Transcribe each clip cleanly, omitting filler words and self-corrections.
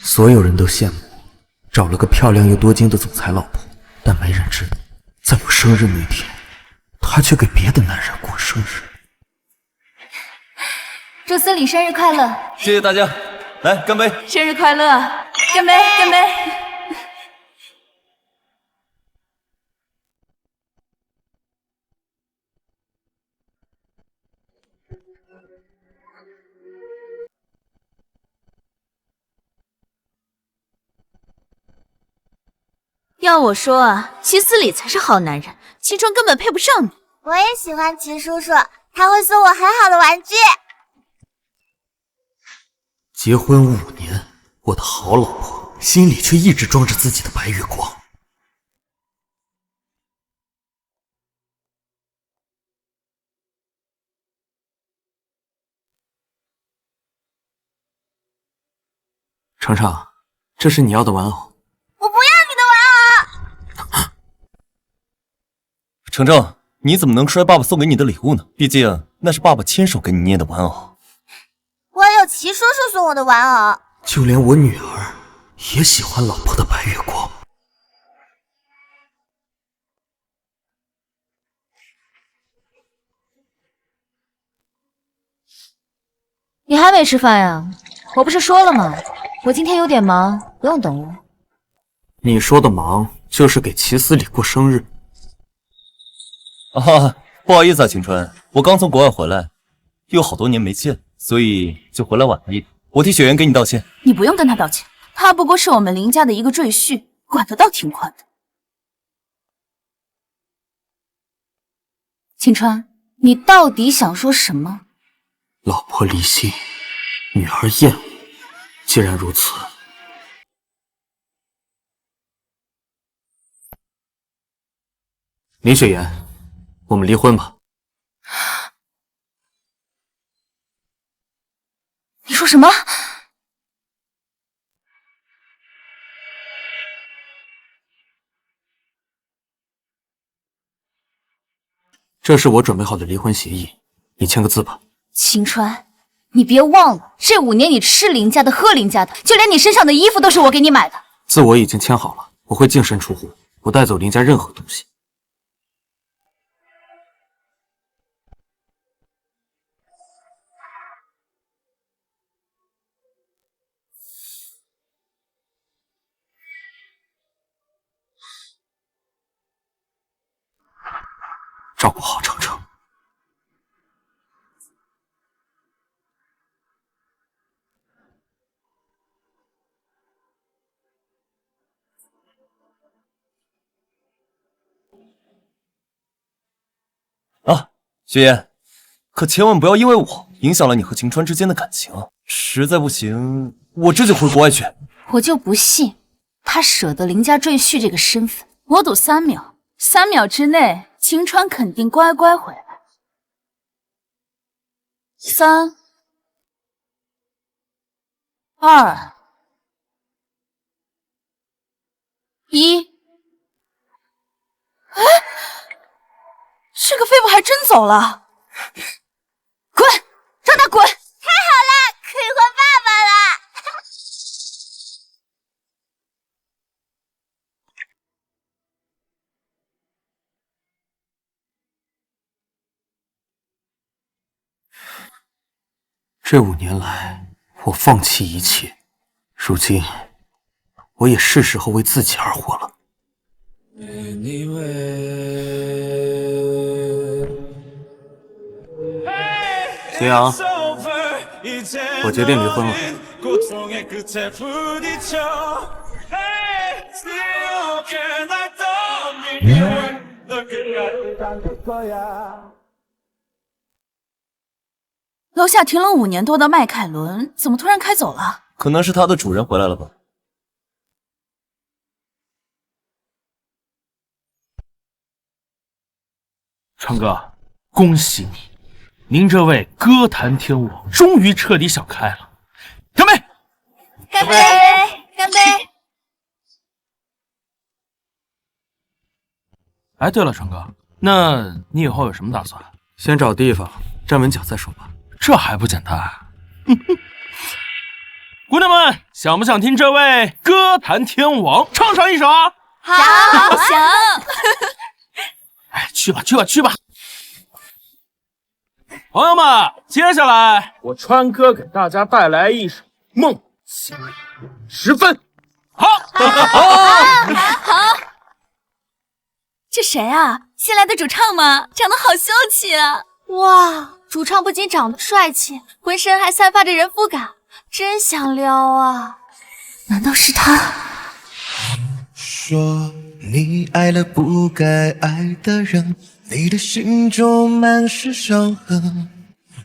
所有人都羡慕我，找了个漂亮又多金的总裁老婆，但没人知道，在我生日那天，她却给别的男人过生日。祝司礼生日快乐！谢谢大家，来干杯！生日快乐！干杯！干杯！要我说啊，齐司礼才是好男人，青春根本配不上你。我也喜欢齐叔叔，他会送我很好的玩具。结婚5年，我的好老婆心里却一直装着自己的白月光。程程，这是你要的玩偶。我不要你的玩偶！程程，你怎么能摔爸爸送给你的礼物呢？毕竟那是爸爸亲手给你捏的玩偶。我有齐叔叔送我的玩偶。就连我女儿也喜欢老婆的白月光。你还没吃饭呀？我不是说了吗？我今天有点忙，不用等我。你说的忙就是给齐司礼过生日。啊，不好意思啊，晴川，我刚从国外回来，又好多年没见，所以就回来晚了一点。我替雪原给你道歉。你不用跟他道歉，他不过是我们林家的一个赘婿，管得倒挺宽的。晴川，你到底想说什么？老婆离心，女儿厌恶。既然如此，林雪颜，我们离婚吧。你说什么？这是我准备好的离婚协议，你签个字吧。晴川，你别忘了，这5年你吃林家的，喝林家的，就连你身上的衣服都是我给你买的。字我已经签好了，我会净身出户，不带走林家任何东西。照顾好程程。啊，雪颜，可千万不要因为我影响了你和晴川之间的感情啊！实在不行，我这就回国外去。我就不信他舍得林家赘婿这个身份。我赌3秒，3秒之内，晴川肯定乖乖回来。3、2、1。哎，这个废物还真走了！滚，让他滚！太好了，可以换爸爸了！这5年来，我放弃一切，如今我也是时候为自己而活了。秦阳，我决定离婚了。楼下停了5年多的迈凯伦，怎么突然开走了？可能是它的主人回来了吧。成哥，恭喜你，您这位歌坛天王终于彻底想开了。干杯！干杯！干杯！哎，对了，成哥，那你以后有什么打算？先找地方站稳脚再说吧。这还不简单？姑娘们，想不想听这位歌坛天王唱上一首啊？好，想。哎，去吧，去吧，去吧！朋友们，接下来我川哥给大家带来一首《梦醒时分》。好，好。这谁啊？新来的主唱吗？长得好秀气啊！哇，主唱不仅长得帅气，浑身还散发着人肤感，真想撩啊！难道是他？说你爱了不该爱的人，你的心中满是伤痕。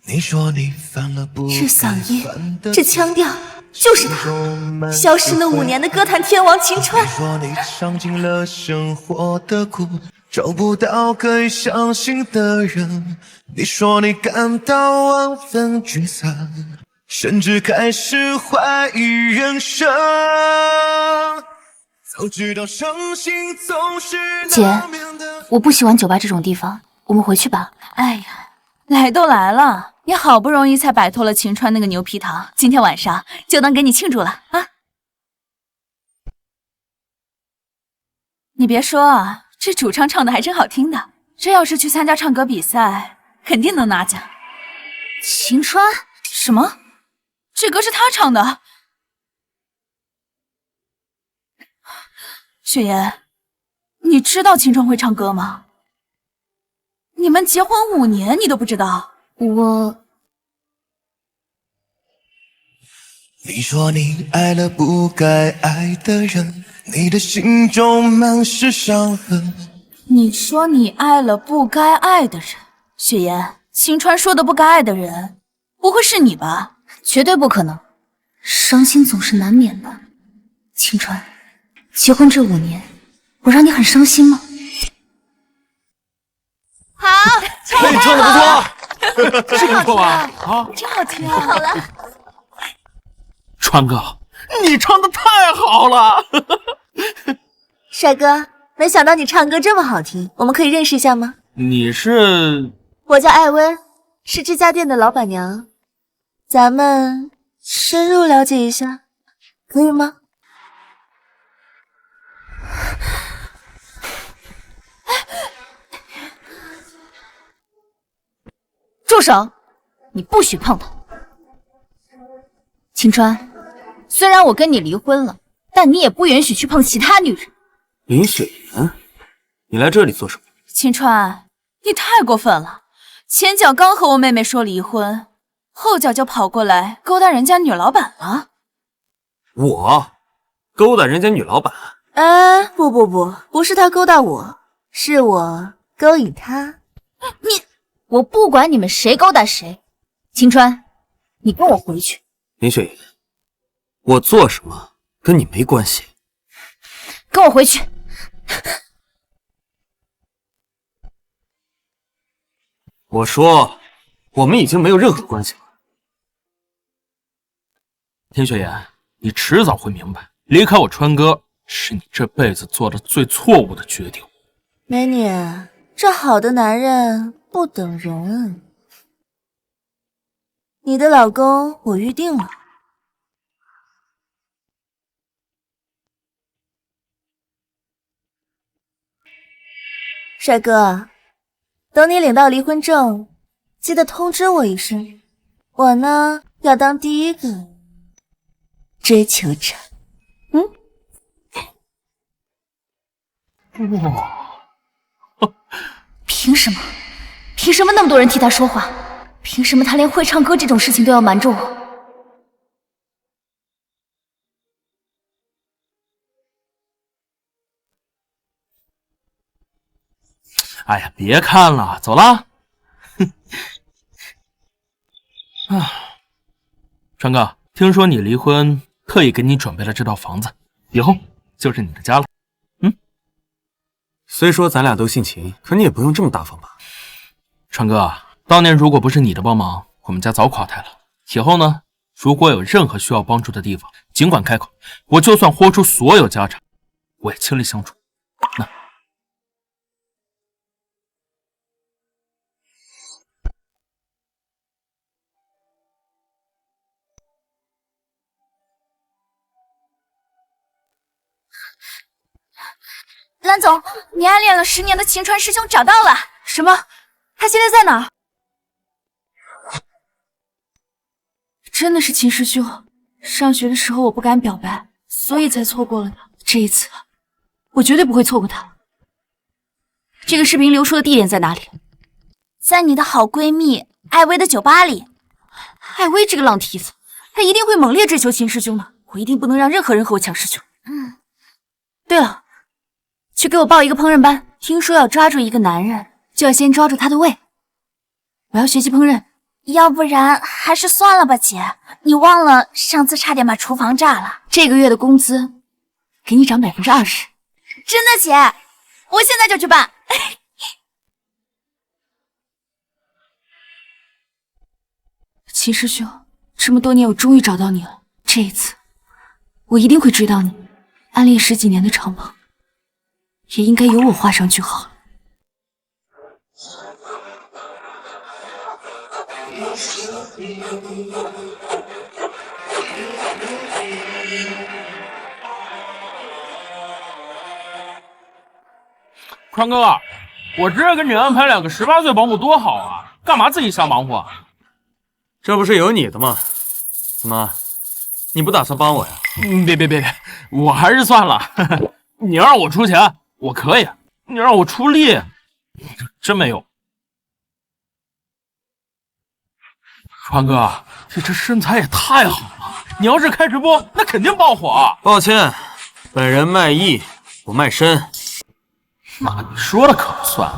你说你犯了不这嗓音，这这腔调，就是他，消失了5年的歌坛天王秦川。你说你尝尽了生活的苦，找不到可以相信的人。你说你感到万分沮丧，甚至开始怀疑人生。早知道伤心总是难免的。姐，我不喜欢酒吧这种地方，我们回去吧。哎呀，来都来了，你好不容易才摆脱了秦川那个牛皮糖，今天晚上就当给你庆祝了啊！你别说啊，这主唱唱的还真好听的，这要是去参加唱歌比赛，肯定能拿奖。秦川？什么？这歌是他唱的？雪妍，你知道秦川会唱歌吗？你们结婚5年，你都不知道？你说你爱了不该爱的人，你的心中满是伤痕。你说你爱了不该爱的人，雪妍，秦川说的不该爱的人，不会是你吧？绝对不可能，伤心总是难免的。秦川，结婚这5年，我让你很伤心吗？好，可以唱的不错，是不错吧？啊，真好听啊！好了，川哥，你唱的太好了！帅哥，没想到你唱歌这么好听，我们可以认识一下吗？你是？我叫艾薇，是这家店的老板娘，咱们深入了解一下，可以吗？住手！你不许碰他。秦川，虽然我跟你离婚了，但你也不允许去碰其他女人。林雪妍，你来这里做什么？秦川，你太过分了！前脚刚和我妹妹说离婚，后脚就跑过来勾搭人家女老板了。我勾搭人家女老板？不是他勾搭我，是我勾引他。我不管你们谁勾搭谁，秦川，你跟我回去。林雪妍，我做什么跟你没关系。跟我回去。我说，我们已经没有任何关系了。田雪妍，你迟早会明白，离开我川哥是你这辈子做的最错误的决定。美女，这好的男人不等人。你的老公我预定了。帅哥，等你领到离婚证，记得通知我一声。我呢，要当第一个追求者。凭什么？凭什么那么多人替他说话？凭什么他连会唱歌这种事情都要瞒着我？哎呀，别看了，走了。啊，川哥，听说你离婚，特意给你准备了这套房子，以后就是你的家了。虽说咱俩都姓秦，可你也不用这么大方吧？川哥，当年如果不是你的帮忙，我们家早垮台了。以后呢，如果有任何需要帮助的地方，尽管开口，我就算豁出所有家产，我也倾力相助。那。蓝总，你暗恋了10年的秦川师兄找到了。什么？他现在在哪？真的是秦师兄。上学的时候我不敢表白，所以才错过了他。这一次，我绝对不会错过他。这个视频流出的地点在哪里？在你的好闺蜜艾薇的酒吧里。艾薇这个浪蹄子，她一定会猛烈追求秦师兄的，我一定不能让任何人和我抢师兄。对了，去给我报一个烹饪班，听说要抓住一个男人，就要先抓住他的胃。我要学习烹饪。要不然还是算了吧，姐。你忘了上次差点把厨房炸了。这个月的工资给你涨20%。真的，姐，我现在就去办。秦师兄，这么多年我终于找到你了，这一次我一定会追到你。暗恋10几年的长跑，也应该由我画上句号了。川哥，我直接给你安排2个18岁保姆多好啊，干嘛自己瞎忙活啊？这不是有你的吗？怎么，你不打算帮我呀？别，我还是算了。你让我出钱，我可以；你让我出力，真没用。川哥，你这身材也太好了，你要是开直播，那肯定爆火。抱歉，本人卖艺不卖身。妈，你说了可不算。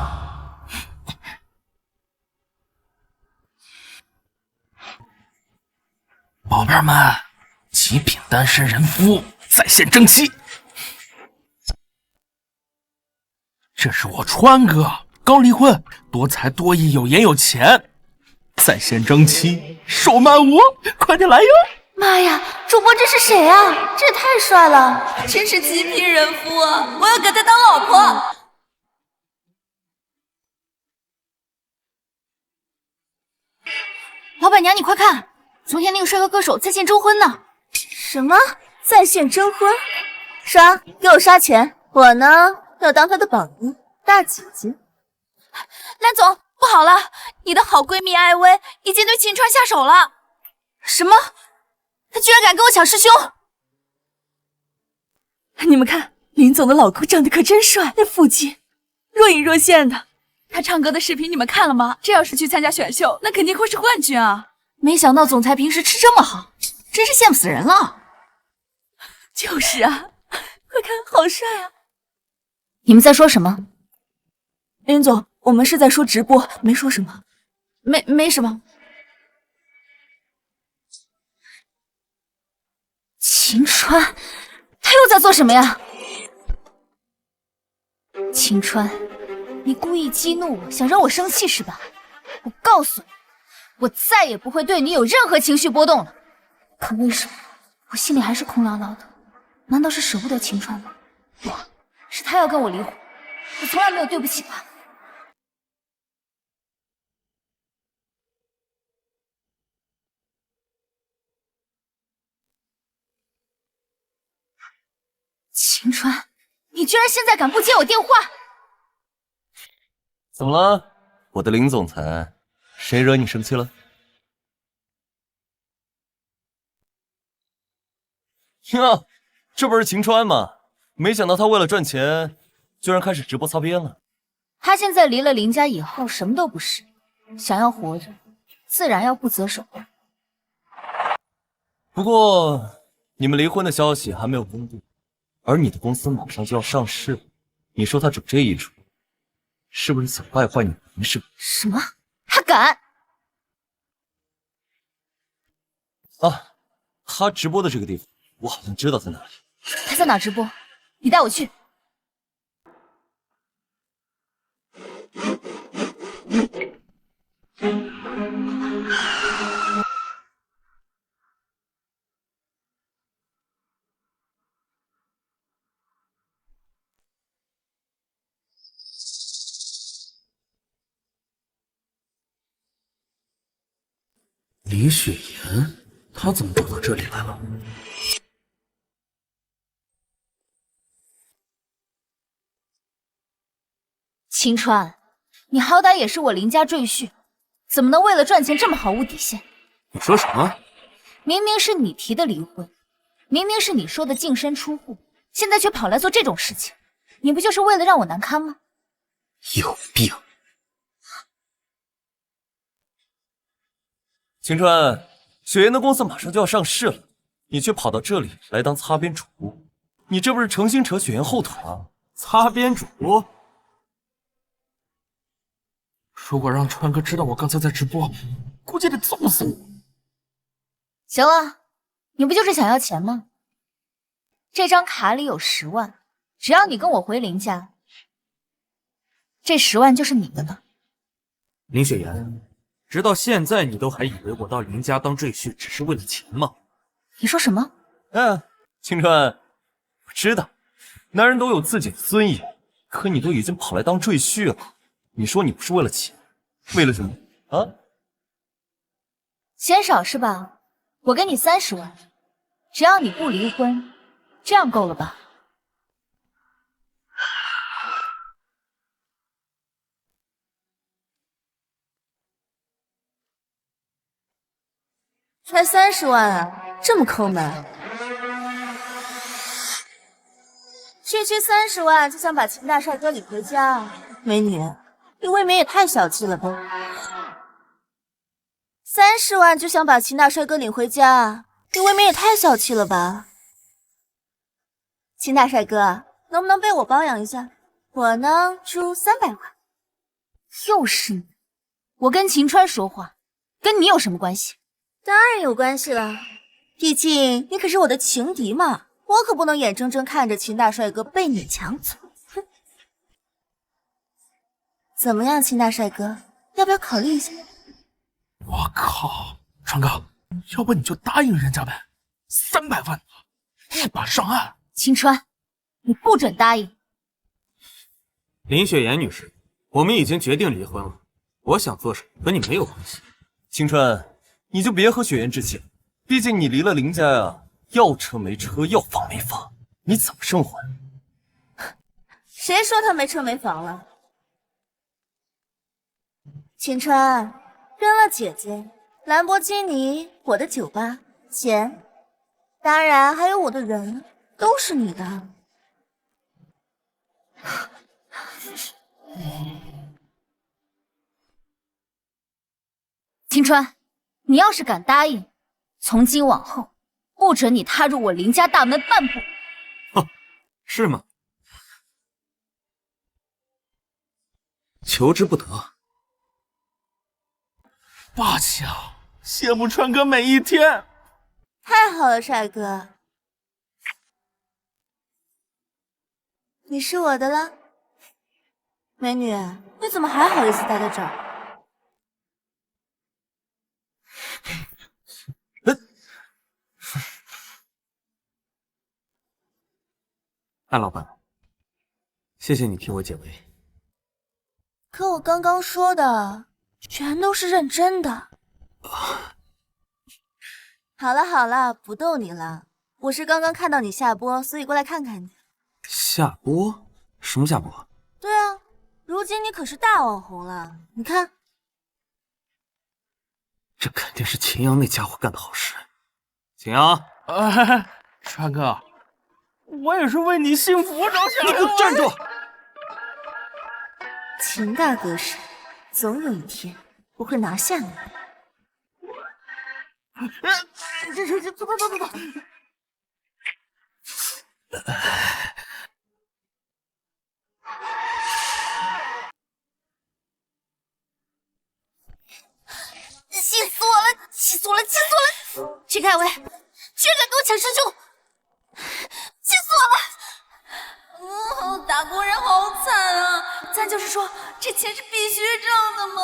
宝贝儿们，极品单身人夫在线征妻。这是我川哥，刚离婚，多才多艺，有颜有钱，在线征妻，手慢无，快点来哟！妈呀，主播这是谁啊？这也太帅了，真是极品人夫啊！我要给他当老婆。老板娘，你快看，昨天那个帅哥歌手在线征婚呢！什么？在线征婚？刷，给我刷钱！我呢，要当他的榜一大姐姐。蓝总，不好了，你的好闺蜜艾薇已经对秦川下手了。什么？她居然敢跟我抢师兄！你们看，林总的老公长得可真帅，那腹肌若隐若现的。他唱歌的视频你们看了吗？这要是去参加选秀，那肯定会是冠军啊！没想到总裁平时吃这么好，真是羡慕死人了。就是啊，快看，好帅啊！你们在说什么？林总，我们是在说直播，没说什么，没什么。秦川，他又在做什么呀？秦川，你故意激怒我，想让我生气是吧？我告诉你，我再也不会对你有任何情绪波动了。可为什么我心里还是空落落的？难道是舍不得秦川吗？不，是他要跟我离婚，我从来没有对不起他。秦川，你居然现在敢不接我电话？怎么了，我的林总裁？谁惹你生气了？呀，这不是秦川吗？没想到他为了赚钱，居然开始直播擦边了。他现在离了林家以后，什么都不是。想要活着，自然要不择手段。不过，你们离婚的消息还没有公布，而你的公司马上就要上市了，你说他整这一出，是不是想败坏你的名声？什么？他敢？啊，他直播的这个地方，我好像知道在哪里。他在哪直播？你带我去。李雪岩，他怎么跑到这里来了？秦川，你好歹也是我林家赘婿，怎么能为了赚钱这么毫无底线？你说什么？明明是你提的离婚，明明是你说的净身出户，现在却跑来做这种事情，你不就是为了让我难堪吗？有病！秦川，雪妍的公司马上就要上市了，你却跑到这里来当擦边主顾，你这不是诚心扯雪妍后腿啊？擦边主顾？如果让川哥知道我刚才在直播，估计得揍死我。行了，你不就是想要钱吗？这张卡里有10万，只要你跟我回林家，这10万就是你的了。林雪妍，直到现在你都还以为我到林家当赘婿只是为了钱吗？你说什么？青川，我知道，男人都有自己的尊严，可你都已经跑来当赘婿了，你说你不是为了钱，为了什么啊？嫌少是吧？我给你30万，只要你不离婚，这样够了吧？才30万啊，这么抠门？区30万就想把秦大帅哥领回家，美女，你未免也太小气了吧！30万就想把秦大帅哥领回家，你未免也太小气了吧！秦大帅哥，能不能被我包养一下？我呢，出300万。又是你！我跟秦川说话，跟你有什么关系？当然有关系了，毕竟你可是我的情敌嘛，我可不能眼睁睁看着秦大帅哥被你抢走。哼！怎么样，秦大帅哥，要不要考虑一下？我靠，川哥，要不你就答应人家呗，300万，一把上岸。秦川，你不准答应。林雪妍女士，我们已经决定离婚了，我想做什么和你没有关系。青川，你就别和雪妍置气了，毕竟你离了林家呀，要车没车，要房没房，你怎么生活呀？谁说他没车没房了？秦川，跟了姐姐，兰博基尼，我的酒吧，钱，当然还有我的人，都是你的。秦川，你要是敢答应，从今往后不准你踏入我林家大门半步。哼，是吗？求之不得。霸气啊！羡慕川哥每一天。太好了，帅哥，你是我的了。美女，你怎么还好意思待在这儿？安老板，谢谢你替我解围。可我刚刚说的全都是认真的。好了好了，不逗你了。我是刚刚看到你下播，所以过来看看你。下播？什么下播？对啊，如今你可是大网红了。你看，这肯定是秦阳那家伙干的好事。秦阳，川哥，我也是为你幸福着想。你给我站住！秦大哥是，总有一天我会拿下你的。走！气死我了！气死我了！气死我了！曲凯威，居然敢跟我抢师兄！气死我了！打工人好惨啊！咱就是说，这钱是必须挣的吗？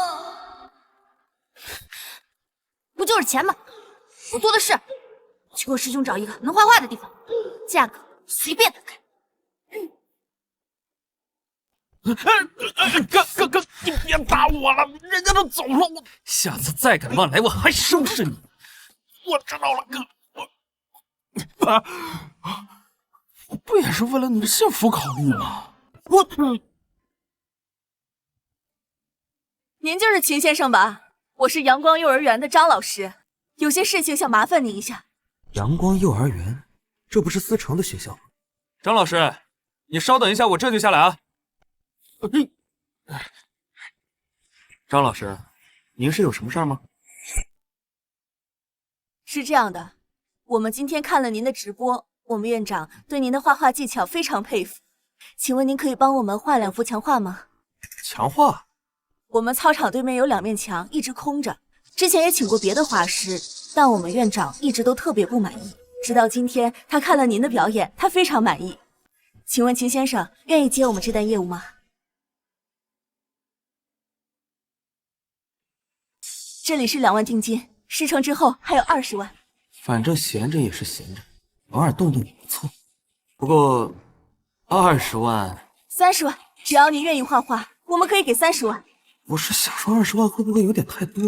不就是钱吗？我做的是，去给我师兄找一个能画画的地方，价格随便他开。哥，你别打我了，人家都走了，我下次再敢乱来，我还收拾你！我知道了，哥，我不也是为了你的幸福考虑吗？您就是秦先生吧？我是阳光幼儿园的张老师，有些事情想麻烦您一下。阳光幼儿园，这不是思成的学校吗？张老师，你稍等一下，我这就下来啊。张老师，您是有什么事儿吗？是这样的，我们今天看了您的直播，我们院长对您的画画技巧非常佩服，请问您可以帮我们画2幅墙画吗？强化？我们操场对面有2面墙一直空着，之前也请过别的画师，但我们院长一直都特别不满意。直到今天，他看了您的表演，他非常满意。请问秦先生愿意接我们这单业务吗？这里是2万定金，事成之后还有20万。反正闲着也是闲着，偶尔动动也不错。不过20万，30万，只要你愿意画画，我们可以给30万。我是想说20万会不会有点太多？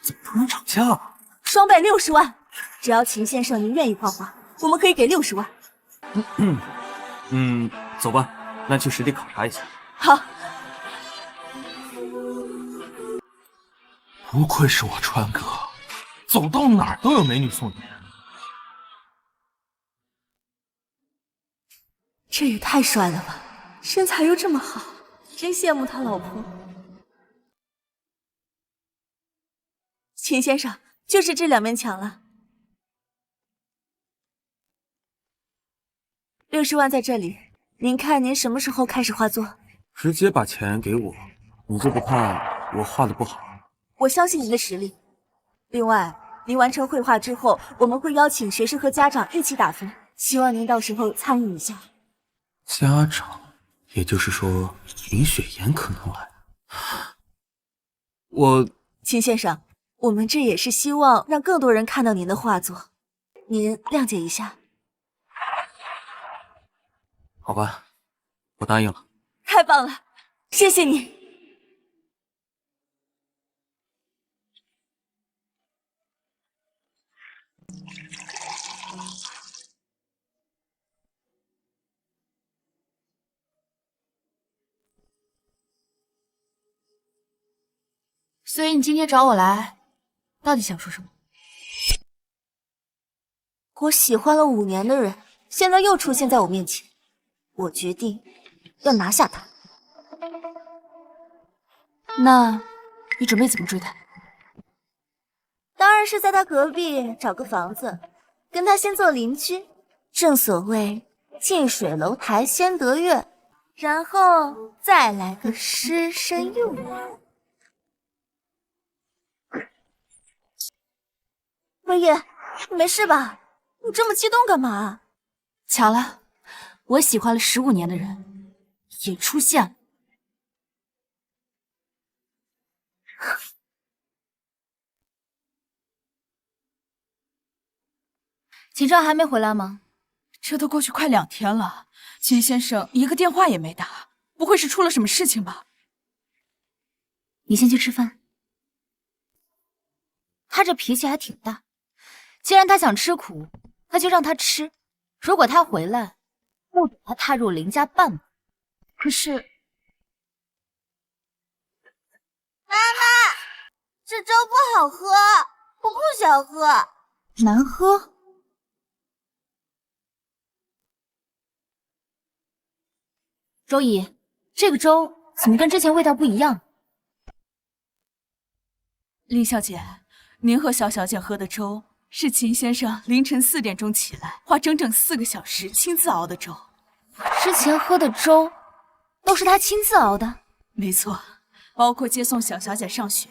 怎么突然涨价了？双倍60万，只要秦先生您愿意画画，我们可以给60万。走吧，那去实地考察一下。好。不愧是我川哥，走到哪儿都有美女送颜。这也太帅了吧，身材又这么好，真羡慕他老婆。秦先生，就是这2面墙了。60万在这里，您看您什么时候开始画作？直接把钱给我，你就不怕我画的不好？我相信您的实力。另外，您完成绘画之后，我们会邀请学生和家长一起打分，希望您到时候参与一下。家长，也就是说林雪岩可能来。秦先生，我们这也是希望让更多人看到您的画作，您谅解一下。好吧，我答应了。太棒了，谢谢你。所以你今天找我来，到底想说什么？我喜欢了5年的人，现在又出现在我面前，我决定要拿下他。那你准备怎么追他？当然是在他隔壁找个房子，跟他先做邻居。正所谓近水楼台先得月，然后再来个师生诱惑。文野，你没事吧？你这么激动干嘛？巧了，我喜欢了15年的人也出现了。秦川还没回来吗？这都过去快2天了，秦先生一个电话也没打，不会是出了什么事情吧？你先去吃饭。他这脾气还挺大，既然他想吃苦，那就让他吃。如果他回来，不准他踏入林家半步。可是，妈妈，这粥不好喝，我不想喝。难喝？周姨，这个粥怎么跟之前味道不一样？林小姐，您和肖小姐喝的粥是秦先生凌晨4点钟起来，花整整4个小时亲自熬的粥。之前喝的粥都是他亲自熬的？没错，包括接送小小姐上学，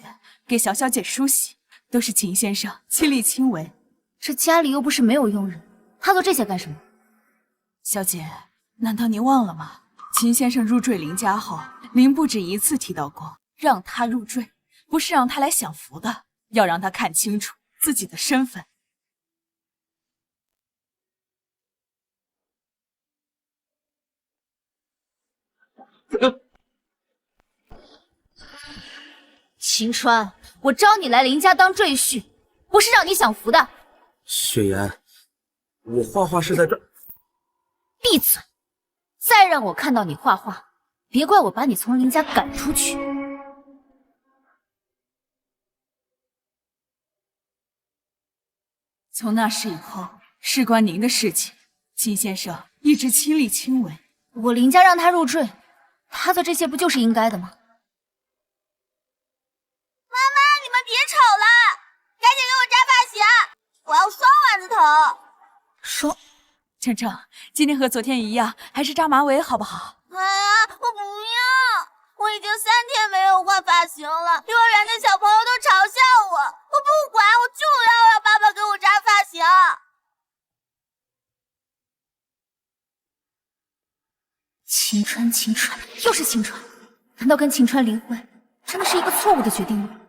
给小小姐梳洗，都是秦先生亲力亲为。这家里又不是没有佣人，他做这些干什么？小姐，难道您忘了吗？秦先生入赘林家后，您不止1次提到过，让他入赘，不是让他来享福的，要让他看清楚自己的身份。秦川，我招你来林家当赘婿，不是让你享福的。雪岩，我画画是在这。闭嘴！再让我看到你画画，别怪我把你从林家赶出去。从那时以后，事关您的事情，秦先生一直亲力亲为。我林家让他入赘，他做这些不就是应该的吗？妈妈，你们别吵了，赶紧给我扎发型，我要双丸子头。说，程程，今天和昨天一样，还是扎马尾好不好？啊，我不要！我已经3天没有换发型了，幼儿园的小朋友都嘲笑我，我不管，我就要让爸爸给我扎发型。秦川，又是秦川，难道跟秦川离婚真的是一个错误的决定吗？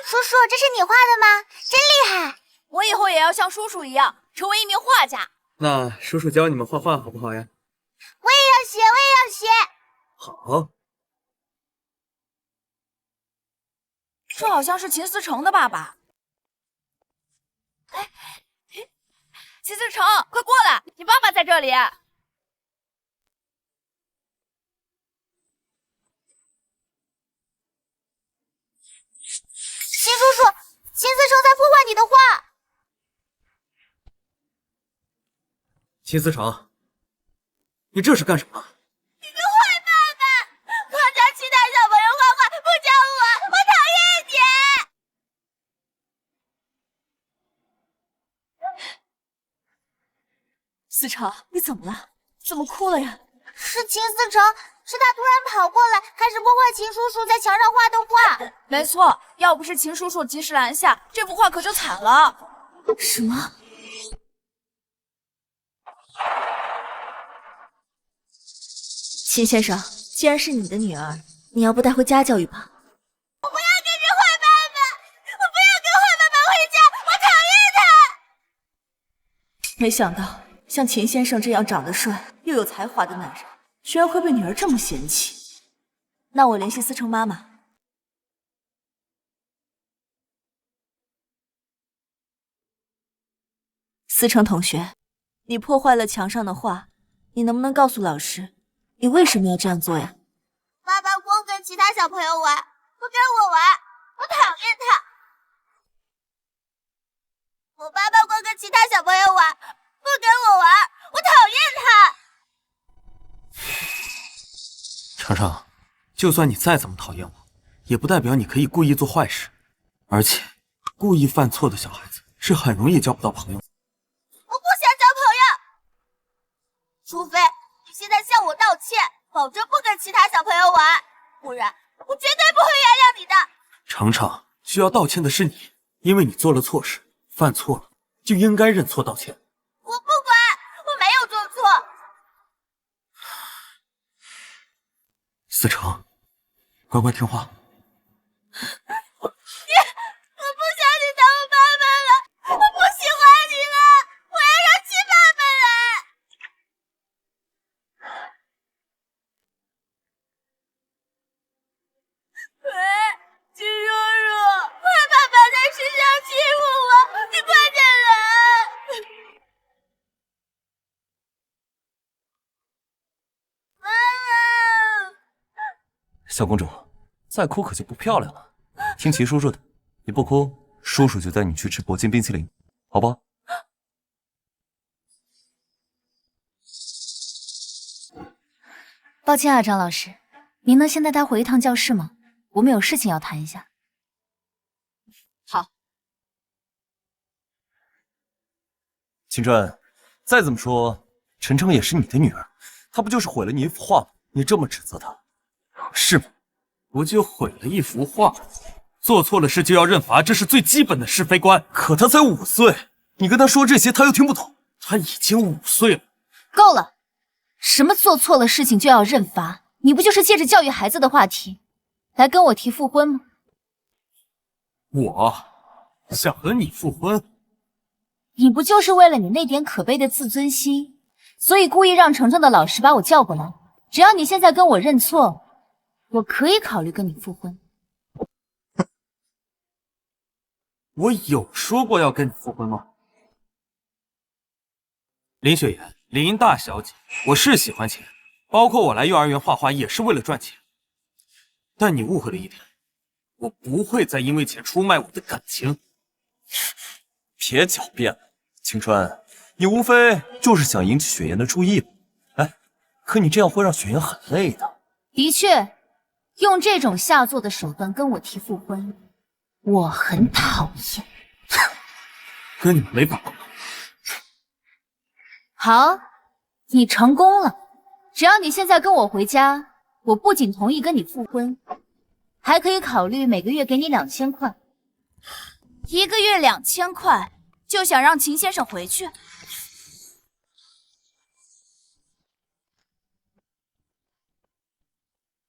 叔叔，这是你画的吗？真厉害！我以后也要像叔叔一样，成为一名画家。那叔叔教你们画画好不好呀？我也要学，我也要学。好。这好像是秦思成的爸爸。哎，秦思成，快过来，你爸爸在这里。秦叔叔，秦思成在破坏你的画。秦思成，你这是干什么？你个坏爸爸，光教其他小朋友画画，不教我，我讨厌你！思成，你怎么了？怎么哭了呀？是秦思成，是他突然跑过来，开始破坏秦叔叔在墙上画的画。没错，要不是秦叔叔及时拦下，这幅画可就惨了。什么？秦先生，既然是你的女儿，你要不带回家教育吧？我不要跟着坏爸爸，我不要跟坏爸爸回家，我讨厌他！没想到像秦先生这样长得帅又有才华的男人，居然会被女儿这么嫌弃。那我联系思成妈妈。思成同学，你破坏了墙上的画，你能不能告诉老师，你为什么要这样做呀？爸爸光跟其他小朋友玩，不跟我玩，我讨厌他。我爸爸光跟其他小朋友玩，不跟我玩，我讨厌他。程程，就算你再怎么讨厌我，也不代表你可以故意做坏事。而且，故意犯错的小孩子是很容易交不到朋友。我不想交朋友，除非你现在向我道歉，保证不跟其他小朋友玩，不然我绝对不会原谅你的。程程，需要道歉的是你，因为你做了错事，犯错了就应该认错道歉。我不管，我没有做错。思成，乖乖听话。我不想你当我爸爸了，我不喜欢你了，我要让亲爸爸来。喂，秦叔叔，坏爸爸在学校欺负我，你快点来！妈妈，小公主，再哭可就不漂亮了。听齐叔叔的，你不哭，叔叔就带你去吃铂金冰淇淋，好不好？抱歉啊，张老师，您能先带他回一趟教室吗？我们有事情要谈一下。好。秦川，再怎么说，晨晨也是你的女儿，她不就是毁了你一幅画吗？你这么指责她，是吗？不就毁了一幅画，做错了事就要认罚，这是最基本的是非观。可她才5岁，你跟她说这些，她又听不懂。她已经5岁了。够了！什么做错了事情就要认罚？你不就是借着教育孩子的话题，来跟我提复婚吗？我想和你复婚。你不就是为了你那点可悲的自尊心，所以故意让程程的老师把我叫过来？只要你现在跟我认错，我可以考虑跟你复婚。我有说过要跟你复婚吗？林雪岩，林大小姐，我是喜欢钱，包括我来幼儿园画画也是为了赚钱。但你误会了一点，我不会再因为钱出卖我的感情。别狡辩了，青川，你无非就是想引起雪岩的注意吧？哎，可你这样会让雪岩很累的。的确，用这种下作的手段跟我提复婚，我很讨厌。跟你们没法沟通。好，你成功了。只要你现在跟我回家，我不仅同意跟你复婚，还可以考虑每个月给你2000块。1个月2000块，就想让秦先生回去？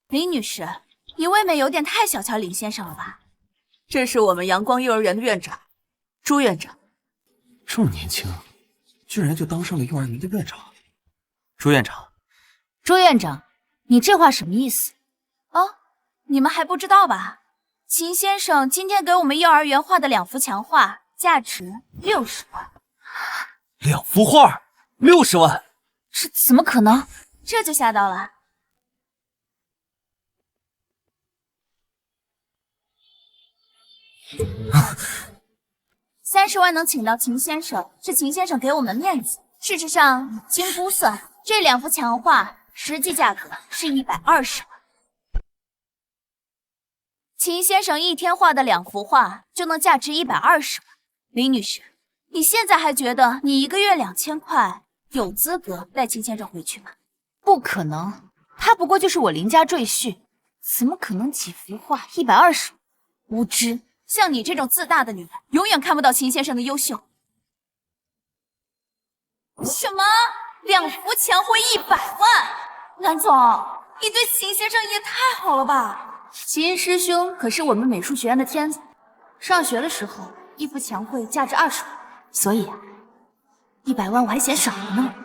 林女士，你未免有点太小瞧林先生了吧？这是我们阳光幼儿园的院长，朱院长。这么年轻，居然就当上了幼儿园的院长。朱院长，朱院长，你这话什么意思？哦，你们还不知道吧？秦先生今天给我们幼儿园画的2幅墙画，价值60万。2幅画，60万？这怎么可能？这就吓到了。30万能请到秦先生，是秦先生给我们面子。事实上，经估算，这2幅墙画实际价格是120万。秦先生一天画的2幅画就能价值120万。林女士，你现在还觉得你1个月2000块有资格带秦先生回去吗？不可能，他不过就是我林家赘婿，怎么可能几幅画120万？无知！像你这种自大的女人，永远看不到秦先生的优秀。什么？2幅墙绘100万？蓝总，你对秦先生也太好了吧？秦师兄可是我们美术学院的天才，上学的时候1幅墙绘价值20万，所以100万我还嫌少了呢。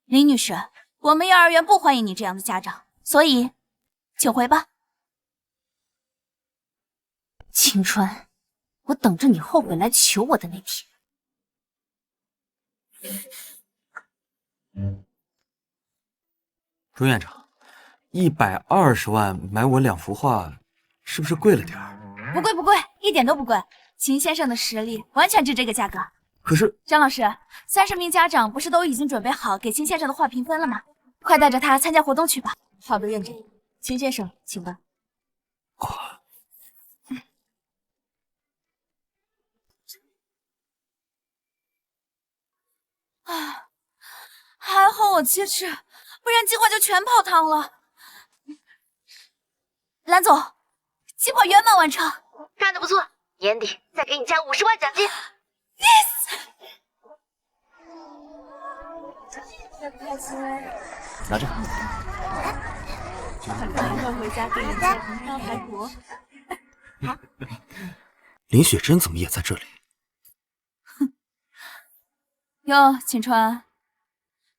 林女士，我们幼儿园不欢迎你这样的家长，所以请回吧。青川，我等着你后悔来求我的那天。朱院长，120万买我2幅画，是不是贵了点儿？不贵不贵，一点都不贵。秦先生的实力完全值这个价格。可是张老师，30名家长不是都已经准备好给秦先生的画评分了吗？快带着他参加活动去吧。好的，院长。秦先生，请吧。啊，还好我机智，不然计划就全泡汤了。蓝总，计划圆满完成，干得不错，年底再给你加50万奖金。Yes。拿着。快回家给你加红烧排骨。林雪珍怎么也在这里？哟，秦川，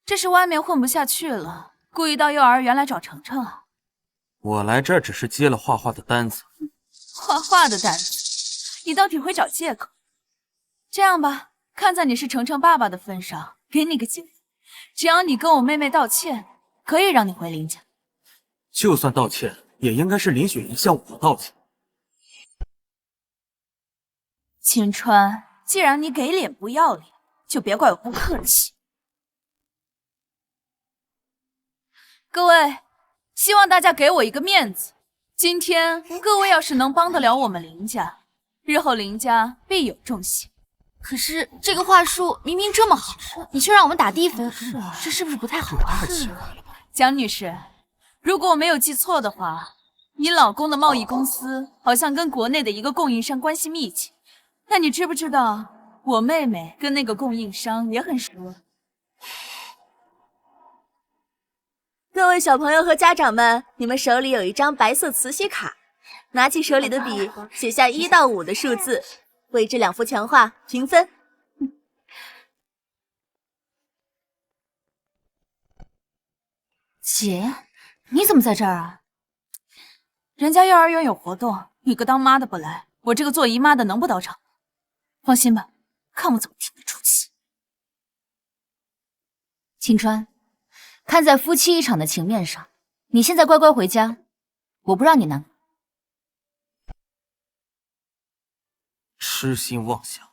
这是外面混不下去了，故意到幼儿园来找程程啊？我来这儿只是接了画画的单子。画画的单子，你倒挺会找借口。这样吧，看在你是程程爸爸的份上，给你个机会，只要你跟我妹妹道歉，可以让你回林家。就算道歉，也应该是林雪莹向我道歉。秦川，既然你给脸不要脸，就别怪我不客气。各位，希望大家给我一个面子。今天各位要是能帮得了我们林家，日后林家必有重谢。可是这个话术明明这么好，你却让我们打低分，这是不是不太好啊？蒋女士，如果我没有记错的话，你老公的贸易公司好像跟国内的一个供应商关系密切。那你知不知道，我妹妹跟那个供应商也很熟？各位小朋友和家长们，你们手里有一张白色磁吸卡，拿起手里的笔，写下1到5的数字，为这2幅墙画评分。姐，你怎么在这儿啊？人家幼儿园有活动，你个当妈的不来，我这个做姨妈的能不到场？放心吧，看我怎么替你出气。青川，看在夫妻一场的情面上，你现在乖乖回家，我不让你难过。痴心妄想。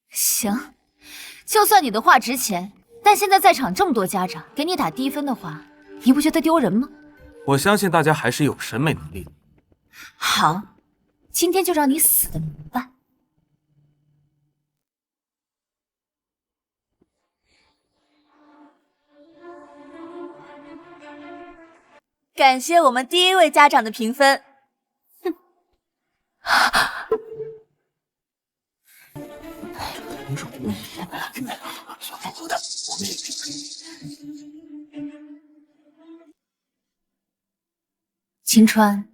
行，就算你的话值钱，但现在在场这么多家长给你打低分的话，你不觉得丢人吗？我相信大家还是有审美能力的。好，今天就让你死的明白。感谢我们第一位家长的评分。秦川，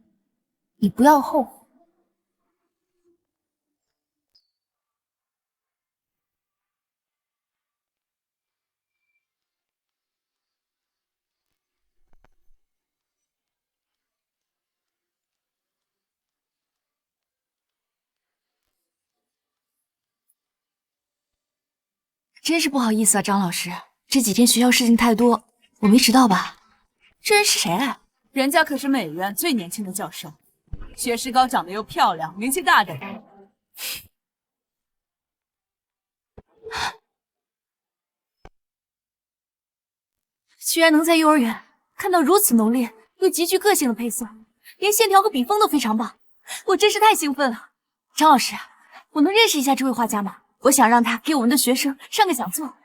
你不要后悔。真是不好意思啊，张老师，这几天学校事情太多，我没迟到吧？这人是谁啊？人家可是美院最年轻的教授，学识高，长得又漂亮，名气大的人。居然能在幼儿园看到如此浓烈又极具个性的配色，连线条和笔锋都非常棒，我真是太兴奋了。张老师，我能认识一下这位画家吗？我想让他给我们的学生上个讲座。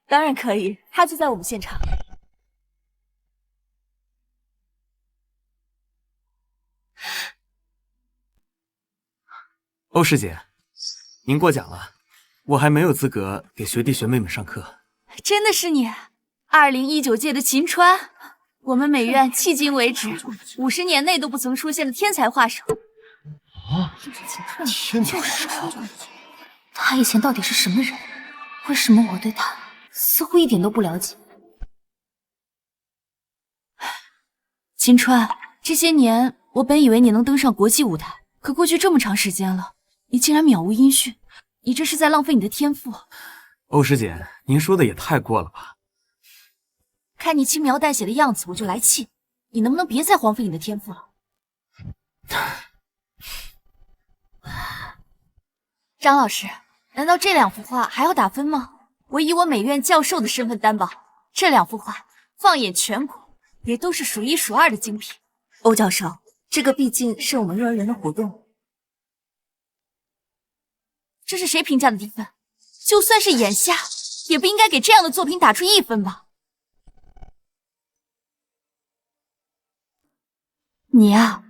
当然可以，他就在我们现场。欧师姐，您过奖了，我还没有资格给学弟学妹们上课。真的是你，2019届的秦川，我们美院迄今为止50年内都不曾出现的天才画手。啊！天才就是他以前到底是什么人？为什么我对他似乎一点都不了解？秦川，这些年我本以为你能登上国际舞台，可过去这么长时间了，你竟然渺无音讯，你这是在浪费你的天赋。欧师姐，您说的也太过了吧？看你轻描淡写的样子，我就来气。你能不能别再荒废你的天赋了？张老师，难道这2幅画还要打分吗？我以我美院教授的身份担保，这2幅画放眼全国也都是数1数2的精品。欧教授，这个毕竟是我们幼儿园的活动。这是谁评价的低分？就算是眼瞎，也不应该给这样的作品打出1分吧？你啊，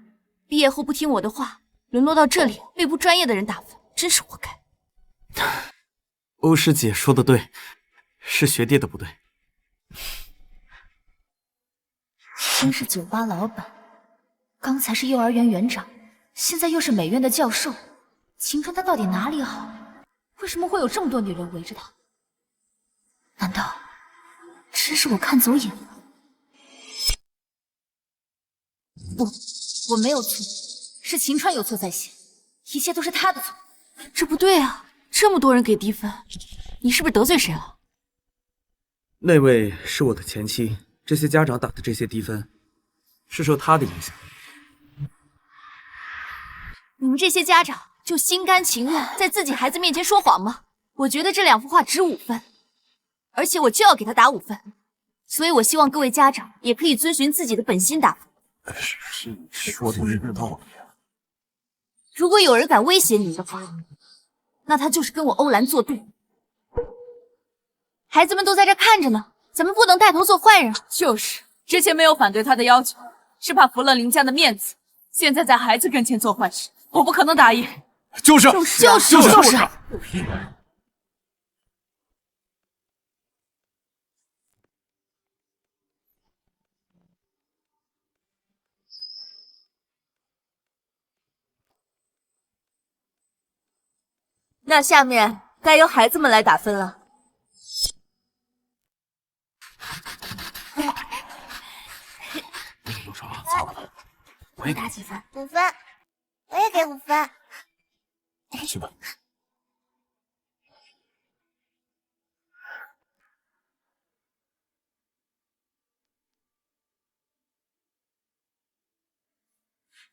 毕业后不听我的话，沦落到这里被不专业的人打分，真是活该。欧师姐说的对，是学弟的不对。先是酒吧老板，刚才是幼儿园园长，现在又是美院的教授。秦川他到底哪里好？为什么会有这么多女人围着他？难道真是我看走眼了？不，我没有错，是秦川有错在先，一切都是他的错。这不对啊，这么多人给低分，你是不是得罪谁了？那位是我的前妻，这些家长打的这些低分，是受她的影响。你们这些家长就心甘情愿在自己孩子面前说谎吗？我觉得这2幅画值5分，而且我就要给他打5分，所以我希望各位家长也可以遵循自己的本心打分。说的有道理啊。如果有人敢威胁你的话，那他就是跟我欧兰作对。孩子们都在这看着呢，咱们不能带头做坏人。就是，之前没有反对他的要求，是怕服了林家的面子。现在在孩子跟前做坏事，我不可能答应。就是。那下面该由孩子们来打分了。多少啊？糟了，我也打几分？5分，我也给5分。去吧。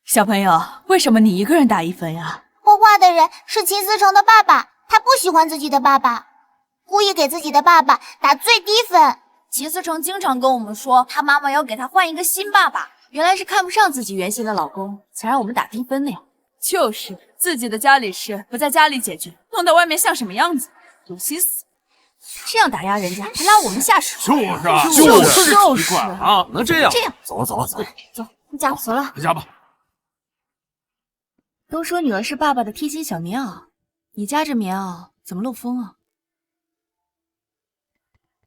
小朋友，为什么你一个人打1分呀？画画的人是秦思成的爸爸，他不喜欢自己的爸爸，故意给自己的爸爸打最低分。秦思成经常跟我们说，他妈妈要给他换一个新爸爸，原来是看不上自己原先的老公，才让我们打低分的呀。就是自己的家里事不在家里解决，弄到外面像什么样子？恶心死！这样打压人家，还拉我们下水，就是奇怪啊，能这样？这样，走走走，走，回家走了。回家吧。都说女儿是爸爸的贴心小棉袄，你家这棉袄怎么漏风啊？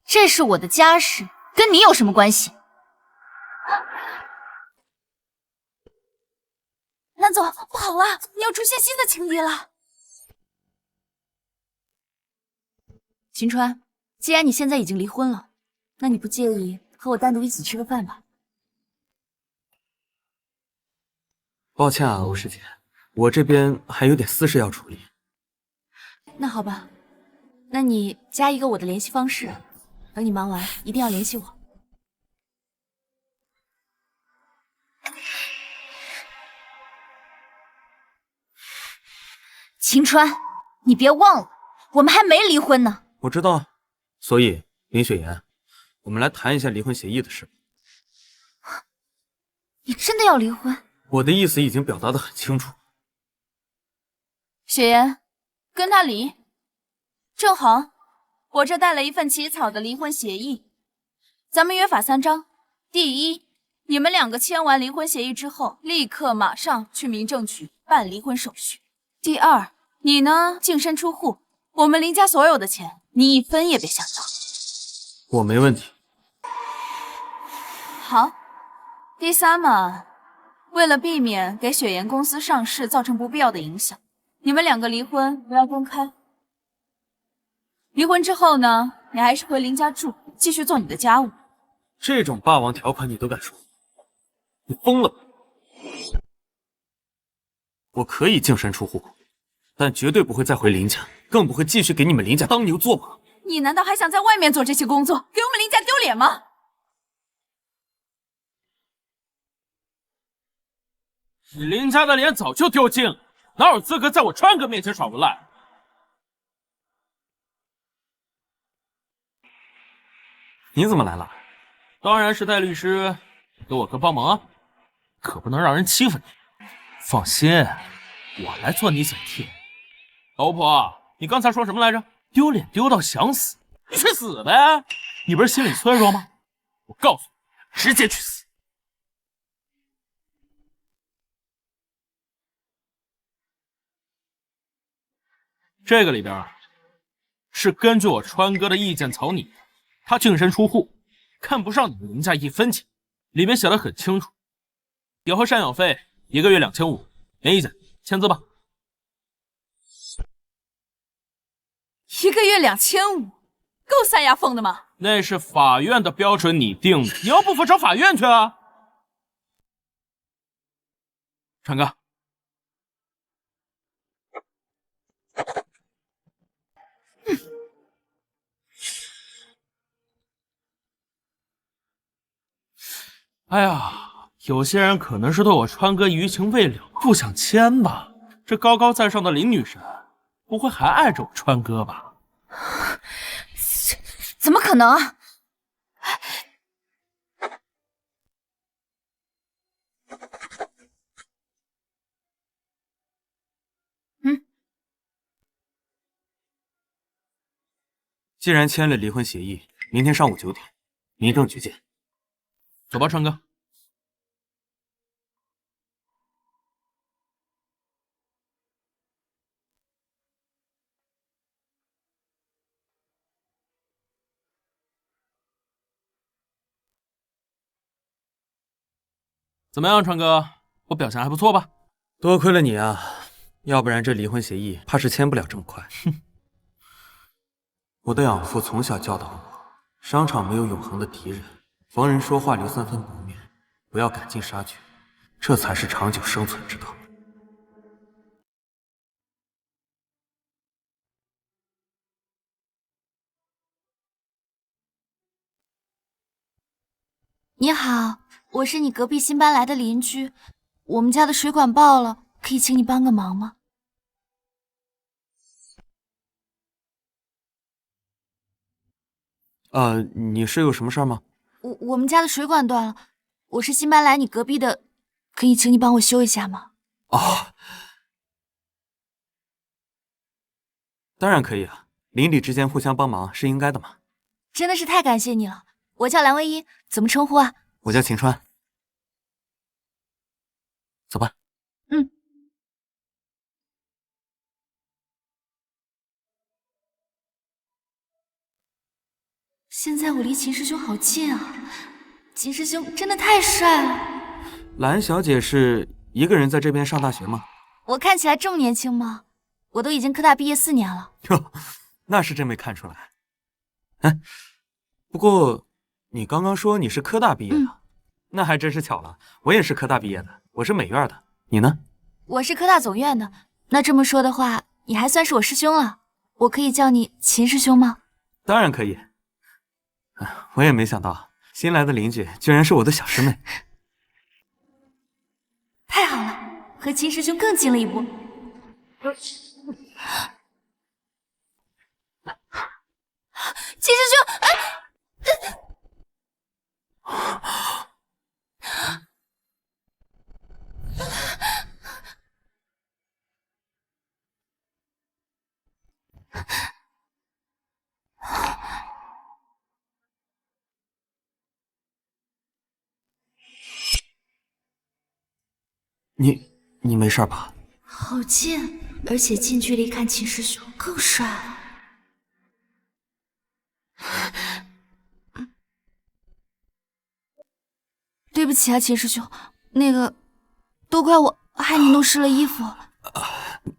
这是我的家事，跟你有什么关系？兰总，不好了，你要出现新的情敌了。秦川，既然你现在已经离婚了，那你不介意和我单独一起吃个饭吧？抱歉啊，欧师姐，我这边还有点私事要处理。那好吧，那你加一个我的联系方式，等你忙完一定要联系我。秦川，你别忘了，我们还没离婚呢。我知道，所以林雪妍，我们来谈一下离婚协议的事。你真的要离婚？我的意思已经表达得很清楚。雪妍，跟他离。正好，我这带了一份起草的离婚协议，咱们约法3章。第一，你们2个签完离婚协议之后，立刻马上去民政局办离婚手续。第二，你呢净身出户，我们林家所有的钱，你1分也别想要。我没问题。好。第三嘛，为了避免给雪妍公司上市造成不必要的影响，你们2个离婚不要公开。离婚之后呢，你还是回林家住，继续做你的家务。这种霸王条款你都敢说？你疯了吧？我可以净身出户，但绝对不会再回林家，更不会继续给你们林家当牛做马。你难道还想在外面做这些工作，给我们林家丢脸吗？你林家的脸早就丢尽了，哪有资格在我川哥面前耍无赖？你怎么来了？当然是带律师给我哥帮忙啊，可不能让人欺负你。放心，我来做你嘴替。老婆，你刚才说什么来着？丢脸丢到想死？你去死呗！你不是心理脆弱吗？我告诉你，直接去死！这个里边是根据我川哥的意见草拟的，他净身出户，看不上你们林家1分钱，里面写的很清楚，以后赡养费1个月2500，没意见，签字吧。1个月2500，够塞牙缝的吗？那是法院的标准拟定的，你要不服找法院去啊！川哥，哎呀，有些人可能是对我川哥余情未了，不想签吧。这高高在上的林女神，不会还爱着我川哥吧？怎么可能啊？既然签了离婚协议，明天上午9点，民政局见。走吧，川哥。怎么样，川哥？我表现还不错吧？多亏了你啊，要不然这离婚协议怕是签不了这么快。哼，我的养父从小教导我，商场没有永恒的敌人，逢人说话留3分不面，不要赶尽杀绝，这才是长久生存之道。你好，我是你隔壁新搬来的邻居，我们家的水管爆了，可以请你帮个忙吗？你是有什么事儿吗？我们家的水管断了，我是新搬来你隔壁的，可以请你帮我修一下吗？哦，当然可以啊，邻里之间互相帮忙是应该的嘛。真的是太感谢你了，我叫蓝唯一，怎么称呼啊？我叫秦川。走吧。嗯。现在我离秦师兄好近啊，秦师兄真的太帅了。蓝小姐是一个人在这边上大学吗？我看起来这么年轻吗？我都已经科大毕业4年了。哟，那是真没看出来。哎，不过你刚刚说你是科大毕业的，那还真是巧了，我也是科大毕业的，我是美院的。你呢？我是科大总院的。那这么说的话，你还算是我师兄了。我可以叫你秦师兄吗？当然可以。我也没想到新来的邻居居然是我的小师妹。太好了，和秦师兄更近了一步。秦师兄，你没事吧？好近，而且近距离看秦师兄更帅了。对不起啊，秦师兄，那个都怪我害你弄湿了衣服。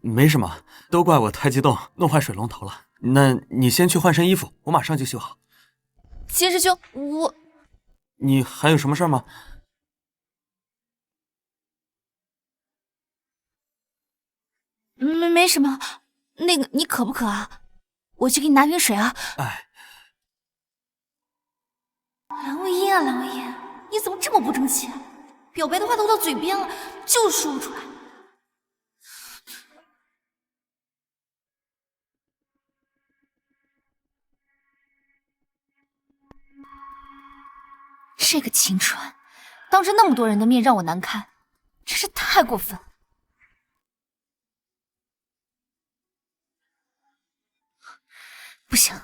没什么，都怪我太激动，弄坏水龙头了。那你先去换身衣服，我马上就修好。秦师兄，你还有什么事吗？没什么。那个你渴不渴啊？我去给你拿瓶水啊。哎，蓝唯一啊，蓝唯一，你怎么这么不争气？表白的话都到嘴边了，就是说不出来。这个秦川，当着那么多人的面让我难堪，真是太过分了。不行，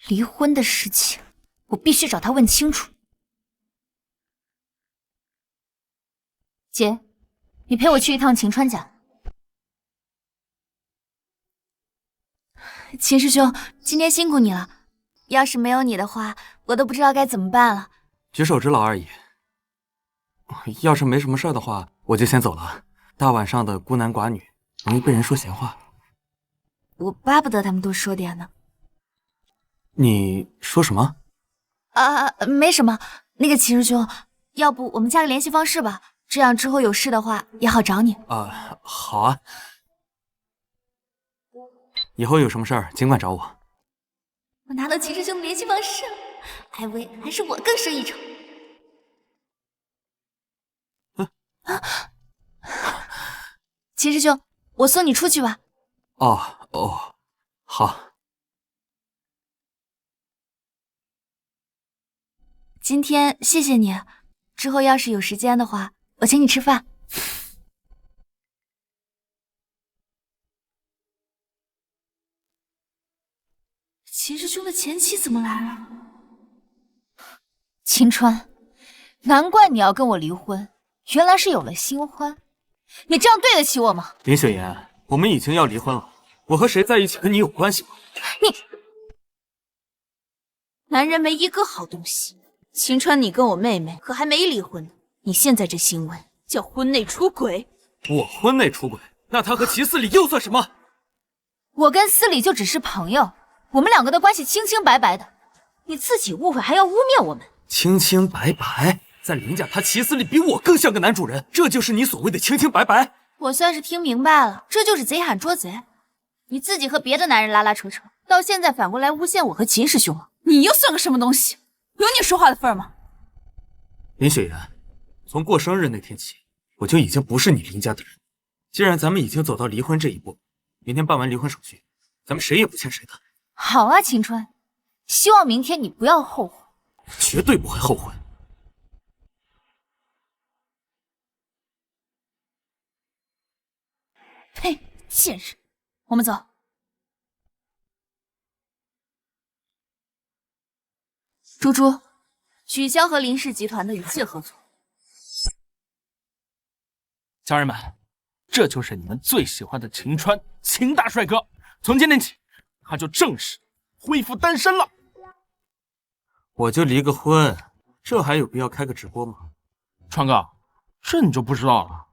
离婚的事情我必须找他问清楚。姐，你陪我去一趟秦川家。秦师兄，今天辛苦你了，要是没有你的话，我都不知道该怎么办了。举手之劳而已。要是没什么事的话，我就先走了。大晚上的孤男寡女，容易被人说闲话。我巴不得他们多说点呢。你说什么？没什么。那个秦师兄，要不我们加个联系方式吧，这样之后有事的话也好找你。好啊。以后有什么事儿尽管找我。我拿到秦师兄的联系方式了，艾薇还是我更胜一筹。秦师兄，我送你出去吧。哦，好。今天谢谢你，之后要是有时间的话，我请你吃饭。秦师兄的前妻怎么来了？秦川，难怪你要跟我离婚，原来是有了新欢。你这样对得起我吗？林雪妍，我们已经要离婚了，我和谁在一起跟你有关系吗？你，男人没一个好东西。秦川，你跟我妹妹可还没离婚呢，你现在这行为叫婚内出轨。我婚内出轨，那他和齐思礼又算什么？我跟思礼就只是朋友，我们两个的关系清清白白的，你自己误会还要污蔑我们？清清白白，在林家他齐思礼比我更像个男主人，这就是你所谓的清清白白？我算是听明白了，这就是贼喊捉贼。你自己和别的男人拉拉扯扯，到现在反过来诬陷我和秦师兄了，你又算个什么东西？有你说话的份儿吗？林雪妍，从过生日那天起，我就已经不是你林家的人。既然咱们已经走到离婚这一步，明天办完离婚手续，咱们谁也不欠谁的。好啊，秦川，希望明天你不要后悔。绝对不会后悔。呸！贱人，我们走。猪猪，取消和林氏集团的一切合作。家人们，这就是你们最喜欢的秦川，秦大帅哥。从今天起，他就正式恢复单身了。我就离个婚，这还有必要开个直播吗？川哥，这你就不知道了。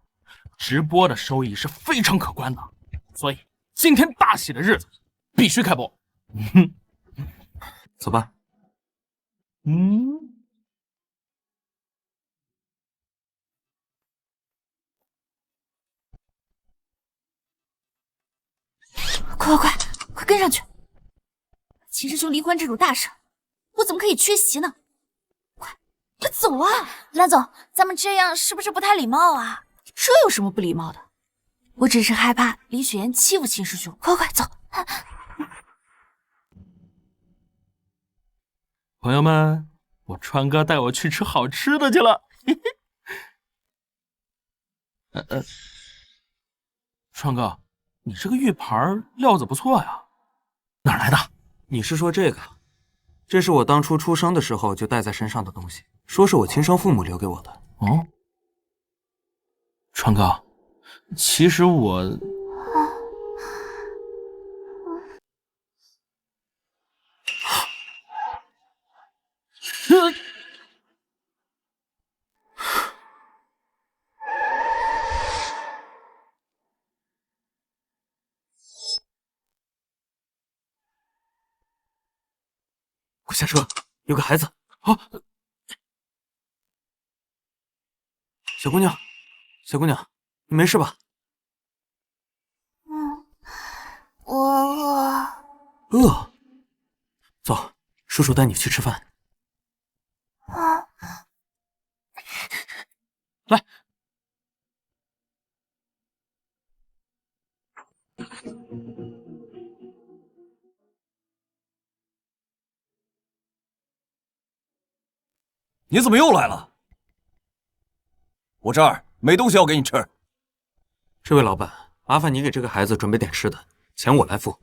直播的收益是非常可观的，所以今天大喜的日子必须开播。走吧。快跟上去！秦师兄离婚这种大事，我怎么可以缺席呢？快走啊！蓝总，咱们这样是不是不太礼貌啊？这有什么不礼貌的？我只是害怕李雪岩欺负秦师兄。快走！朋友们，我川哥带我去吃好吃的去了。川哥，你这个玉盘料子不错呀，哪儿来的？你是说这个？这是我当初出生的时候就带在身上的东西，说是我亲生父母留给我的。哦，川哥，其实我……快下车，有个孩子。啊！小姑娘，小姑娘，你没事吧？我饿。饿？走，叔叔带你去吃饭。来。你怎么又来了？我这儿没东西要给你吃。这位老板，麻烦你给这个孩子准备点吃的，钱我来付。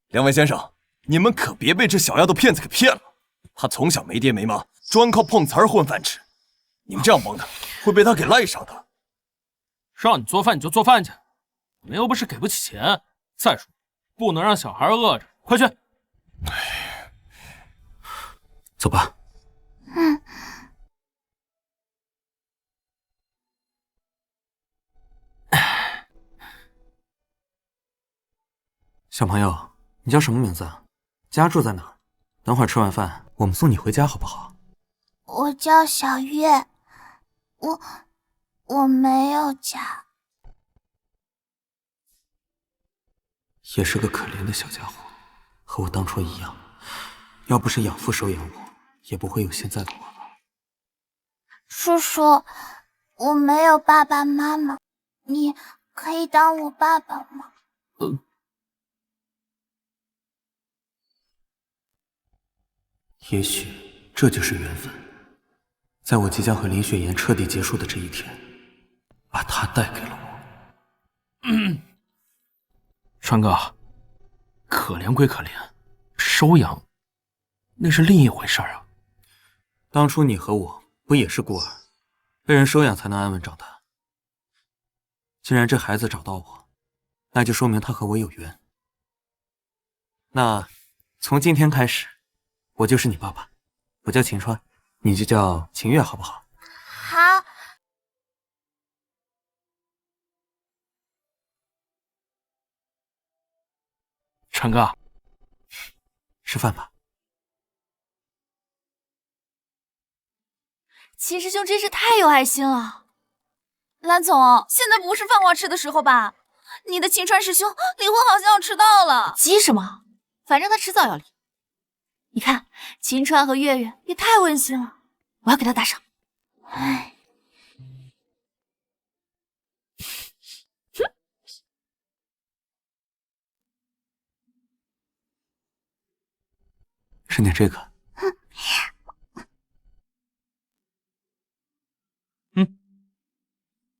两位先生，你们可别被这小丫头片子给骗了。她从小没爹没妈，专靠碰瓷儿混饭吃。你们这样帮她，会被她给赖上的。让你做饭你就做饭去，我们又不是给不起钱。再说，不能让小孩饿着。快去！走吧。小朋友，你叫什么名字啊？家住在哪？等会儿吃完饭，我们送你回家好不好？我叫小月，我没有家。也是个可怜的小家伙，和我当初一样。要不是养父收养我，也不会有现在的我了。叔叔，我没有爸爸妈妈，你可以当我爸爸吗？也许这就是缘分，在我即将和林雪岩彻底结束的这一天，把她带给了我。川哥，可怜归可怜，收养那是另一回事啊。当初你和我不也是孤儿，被人收养才能安稳长大。既然这孩子找到我，那就说明他和我有缘。那从今天开始，我就是你爸爸，我叫秦川，你就叫秦月，好不好？好。川哥，吃饭吧。秦师兄真是太有爱心了。蓝总，现在不是饭话吃的时候吧？你的秦川师兄离婚好像要迟到了。急什么？反正他迟早要离。你看，秦川和月月也太温馨了，我要给他打赏。吃点这个。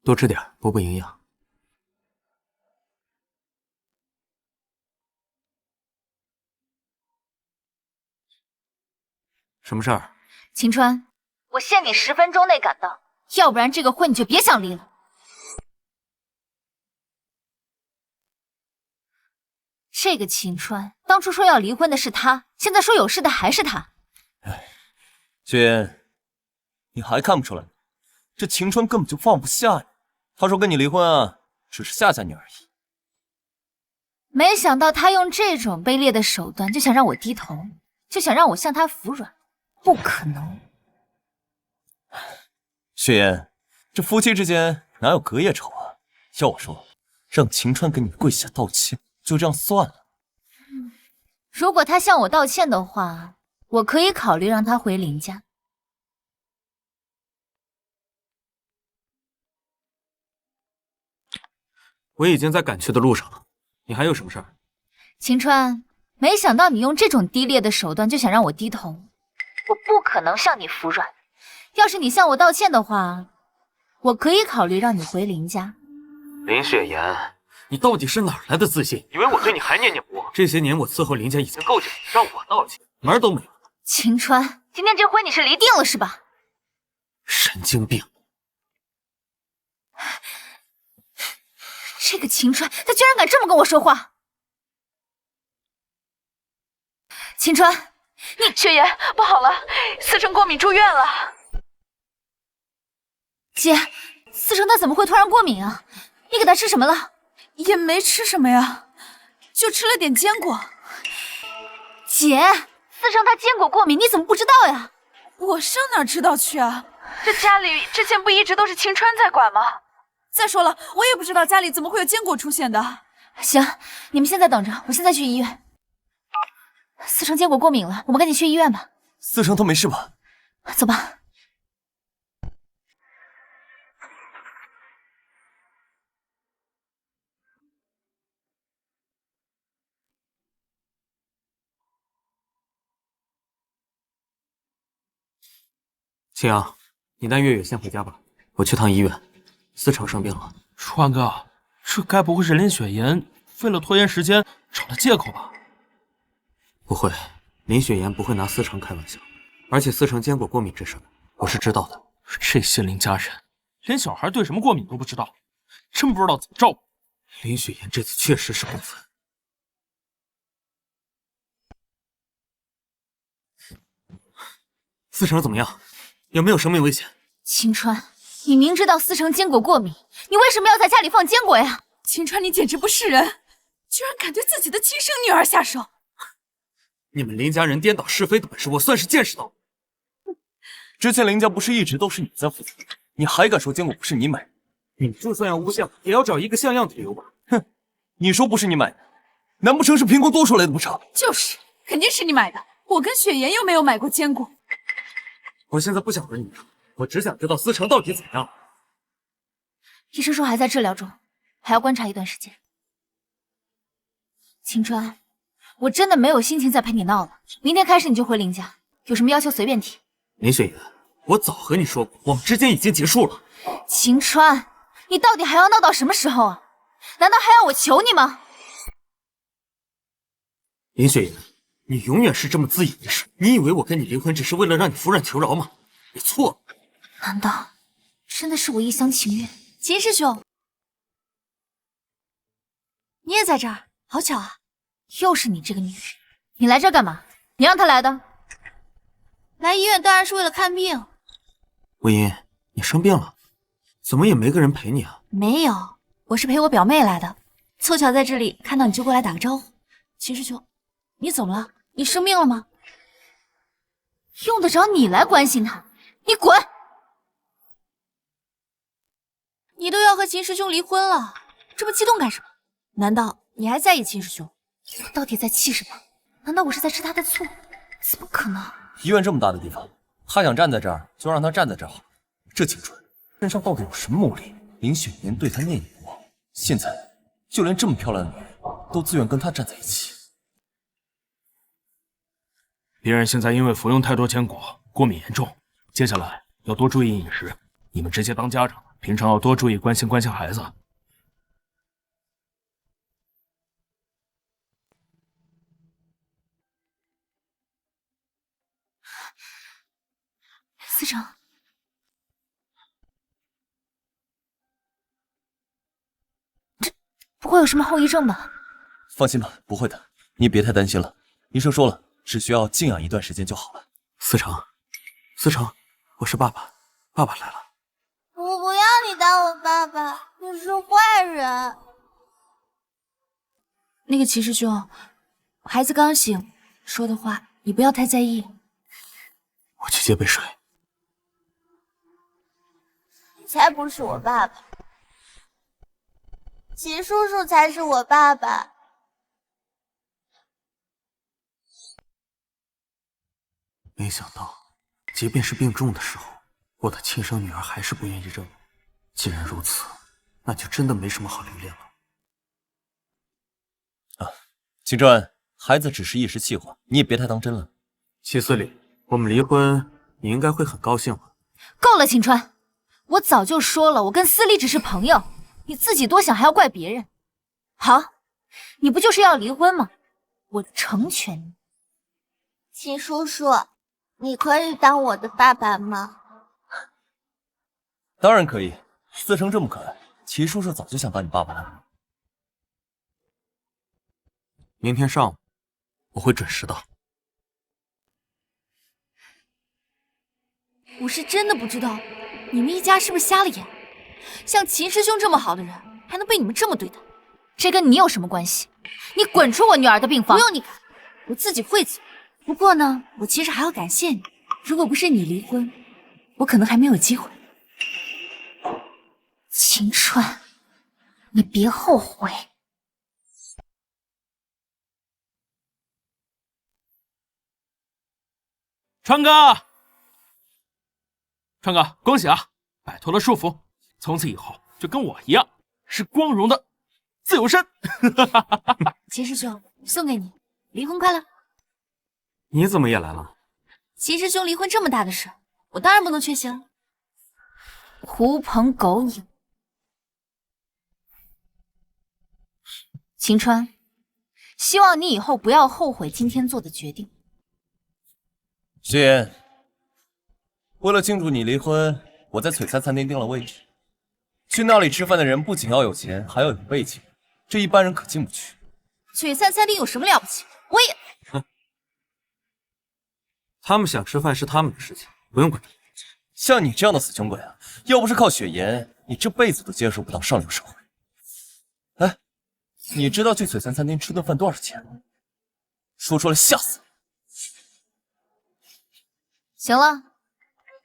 多吃点，补补营养。什么事儿？秦川，我限你10分钟内赶到，要不然这个婚你就别想离了。这个秦川，当初说要离婚的是他，现在说有事的还是他。雪妍，你还看不出来？这秦川根本就放不下你。他说跟你离婚啊，只是吓吓你而已。没想到他用这种卑劣的手段，就想让我低头，就想让我向他服软，不可能。雪妍，这夫妻之间哪有隔夜仇啊？要我说，让秦川给你跪下道歉，就这样算了。如果他向我道歉的话，我可以考虑让他回林家。我已经在赶去的路上了，你还有什么事儿？秦川，没想到你用这种低劣的手段就想让我低头，我不可能向你服软。要是你向我道歉的话，我可以考虑让你回林家。林雪妍，你到底是哪来的自信？以为我对你还念念不忘？这些年我伺候林家已经够久了，让我道歉门儿都没有。秦川，今天这婚你是离定了是吧？神经病！这个秦川，他居然敢这么跟我说话！秦川，你雪妍，不好了，思成过敏住院了。姐，思成他怎么会突然过敏啊？你给他吃什么了？也没吃什么呀，就吃了点坚果。姐，思成他坚果过敏，你怎么不知道呀？我上哪知道去啊？这家里之前不一直都是秦川在管吗？再说了，我也不知道家里怎么会有坚果出现的。行，你们现在等着，我现在去医院。思成坚果过敏了，我们赶紧去医院吧。思成他没事吧？走吧。青阳，你带月月先回家吧，我去趟医院。思成生病了。川哥，这该不会是林雪妍为了拖延时间找了借口吧？不会，林雪妍不会拿思成开玩笑。而且思成坚果过敏这事儿，我是知道的。这些林家人连小孩对什么过敏都不知道，真不知道怎么照顾。林雪妍这次确实是过分。思成怎么样？有没有生命危险？秦川，你明知道思成坚果过敏，你为什么要在家里放坚果呀？秦川，你简直不是人，居然敢对自己的亲生女儿下手！你们林家人颠倒是非的本事，我算是见识到了。之前林家不是一直都是你在负责，你还敢说坚果不是你买的？你就算要诬陷，也要找一个像样的理由吧。哼，你说不是你买的，难不成是凭空多出来的不成？就是，肯定是你买的。我跟雪妍又没有买过坚果。我现在不想和你聊，我只想知道思成到底怎么样了。医生说还在治疗中，还要观察一段时间。秦川，我真的没有心情再陪你闹了。明天开始你就回林家，有什么要求随便提。林雪妍，我早和你说过，我们之间已经结束了。秦川，你到底还要闹到什么时候啊？难道还要我求你吗？林雪妍，你永远是这么自以为是。你以为我跟你离婚只是为了让你服软求饶吗？你错了。难道真的是我一厢情愿？秦师兄，你也在这儿，好巧啊！又是你这个女人，你来这儿干嘛？你让他来的。来医院当然是为了看病。魏音，你生病了，怎么也没个人陪你啊？没有，我是陪我表妹来的，凑巧在这里看到你就过来打个招呼。秦师兄，你怎么了？你生病了吗？用得着你来关心他？你滚！你都要和秦师兄离婚了，这么激动干什么？难道你还在意秦师兄？我到底在气什么？难道我是在吃他的醋？怎么可能？医院这么大的地方，他想站在这儿就让他站在这儿好。这青春身上到底有什么魔力？林雪妍对他念念不忘，现在就连这么漂亮的女人都自愿跟他站在一起。别人现在因为服用太多坚果，过敏严重，接下来要多注意饮食。你们这些当家长，平常要多注意关心孩子。思成，这不会有什么后遗症吧？放心吧，不会的，你别太担心了。医生说了，只需要静养一段时间就好了。思成，我是爸爸，爸爸来了。我不要你当我爸爸，你是坏人。那个骑士兄，孩子刚醒，说的话你不要太在意。我去接杯水。你才不是我爸爸，齐叔叔才是我爸爸。没想到，即便是病重的时候，我的亲生女儿还是不愿意认我。既然如此，那就真的没什么好留恋了。秦川，孩子只是一时气话，你也别太当真了。齐司礼，我们离婚，你应该会很高兴吧？够了，秦川，我早就说了，我跟司礼只是朋友，你自己多想还要怪别人。好，你不就是要离婚吗？我成全你。齐叔叔，你可以当我的爸爸吗？当然可以，思成这么可爱，齐叔叔早就想当你爸爸了。明天上午我会准时到。我是真的不知道，你们一家是不是瞎了眼？像秦师兄这么好的人，还能被你们这么对待，这跟你有什么关系？你滚出我女儿的病房！不用你看，我自己会走。不过呢，我其实还要感谢你，如果不是你离婚，我可能还没有机会。秦川，你别后悔。川哥，恭喜啊，摆脱了束缚，从此以后就跟我一样是光荣的自由身。齐师兄，送给你，离婚快乐。你怎么也来了？齐师兄离婚这么大的事，我当然不能缺席了。狐朋狗友，秦川，希望你以后不要后悔今天做的决定。雪言，为了庆祝你离婚，我在璀璨餐厅定了位置。去那里吃饭的人不仅要有钱，还要有背景，这一般人可进不去。璀璨餐厅有什么了不起？我也……他们想吃饭是他们的事情，不用管他。像你这样的死穷鬼啊，要不是靠雪言，你这辈子都接受不到上流社会。哎，你知道去璀璨餐厅吃顿饭多少钱吗？说出来吓死你！行了，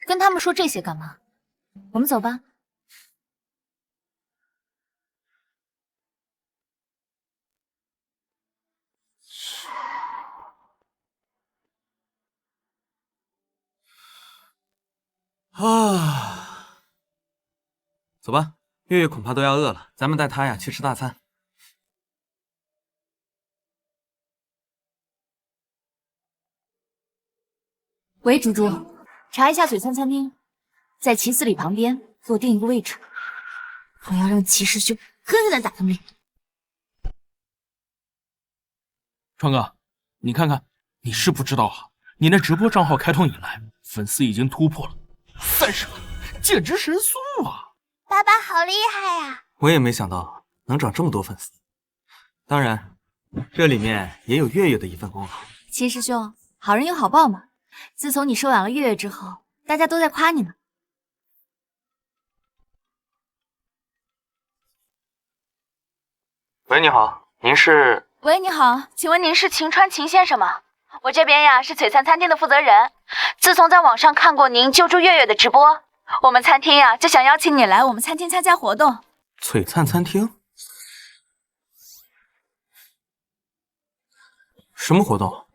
跟他们说这些干嘛？我们走吧。啊，走吧，月月恐怕都要饿了，咱们带她呀去吃大餐。喂，猪猪，查一下璀璨餐厅，在齐司礼旁边给我定一个位置，我要让齐师兄狠狠的打他们脸。川哥，你看看，你是不知道啊，你那直播账号开通以来，粉丝已经突破了30万，简直神速啊！爸爸好厉害呀！我也没想到能涨这么多粉丝，当然，这里面也有月月的一份功劳。齐师兄，好人有好报嘛。自从你收养了月月之后，大家都在夸你呢。喂，你好，您是？喂，你好，请问您是秦川秦先生吗？我这边呀是璀璨餐厅的负责人，自从在网上看过您救助月月的直播，我们餐厅呀就想邀请你来我们餐厅参加活动。璀璨餐厅？什么活动？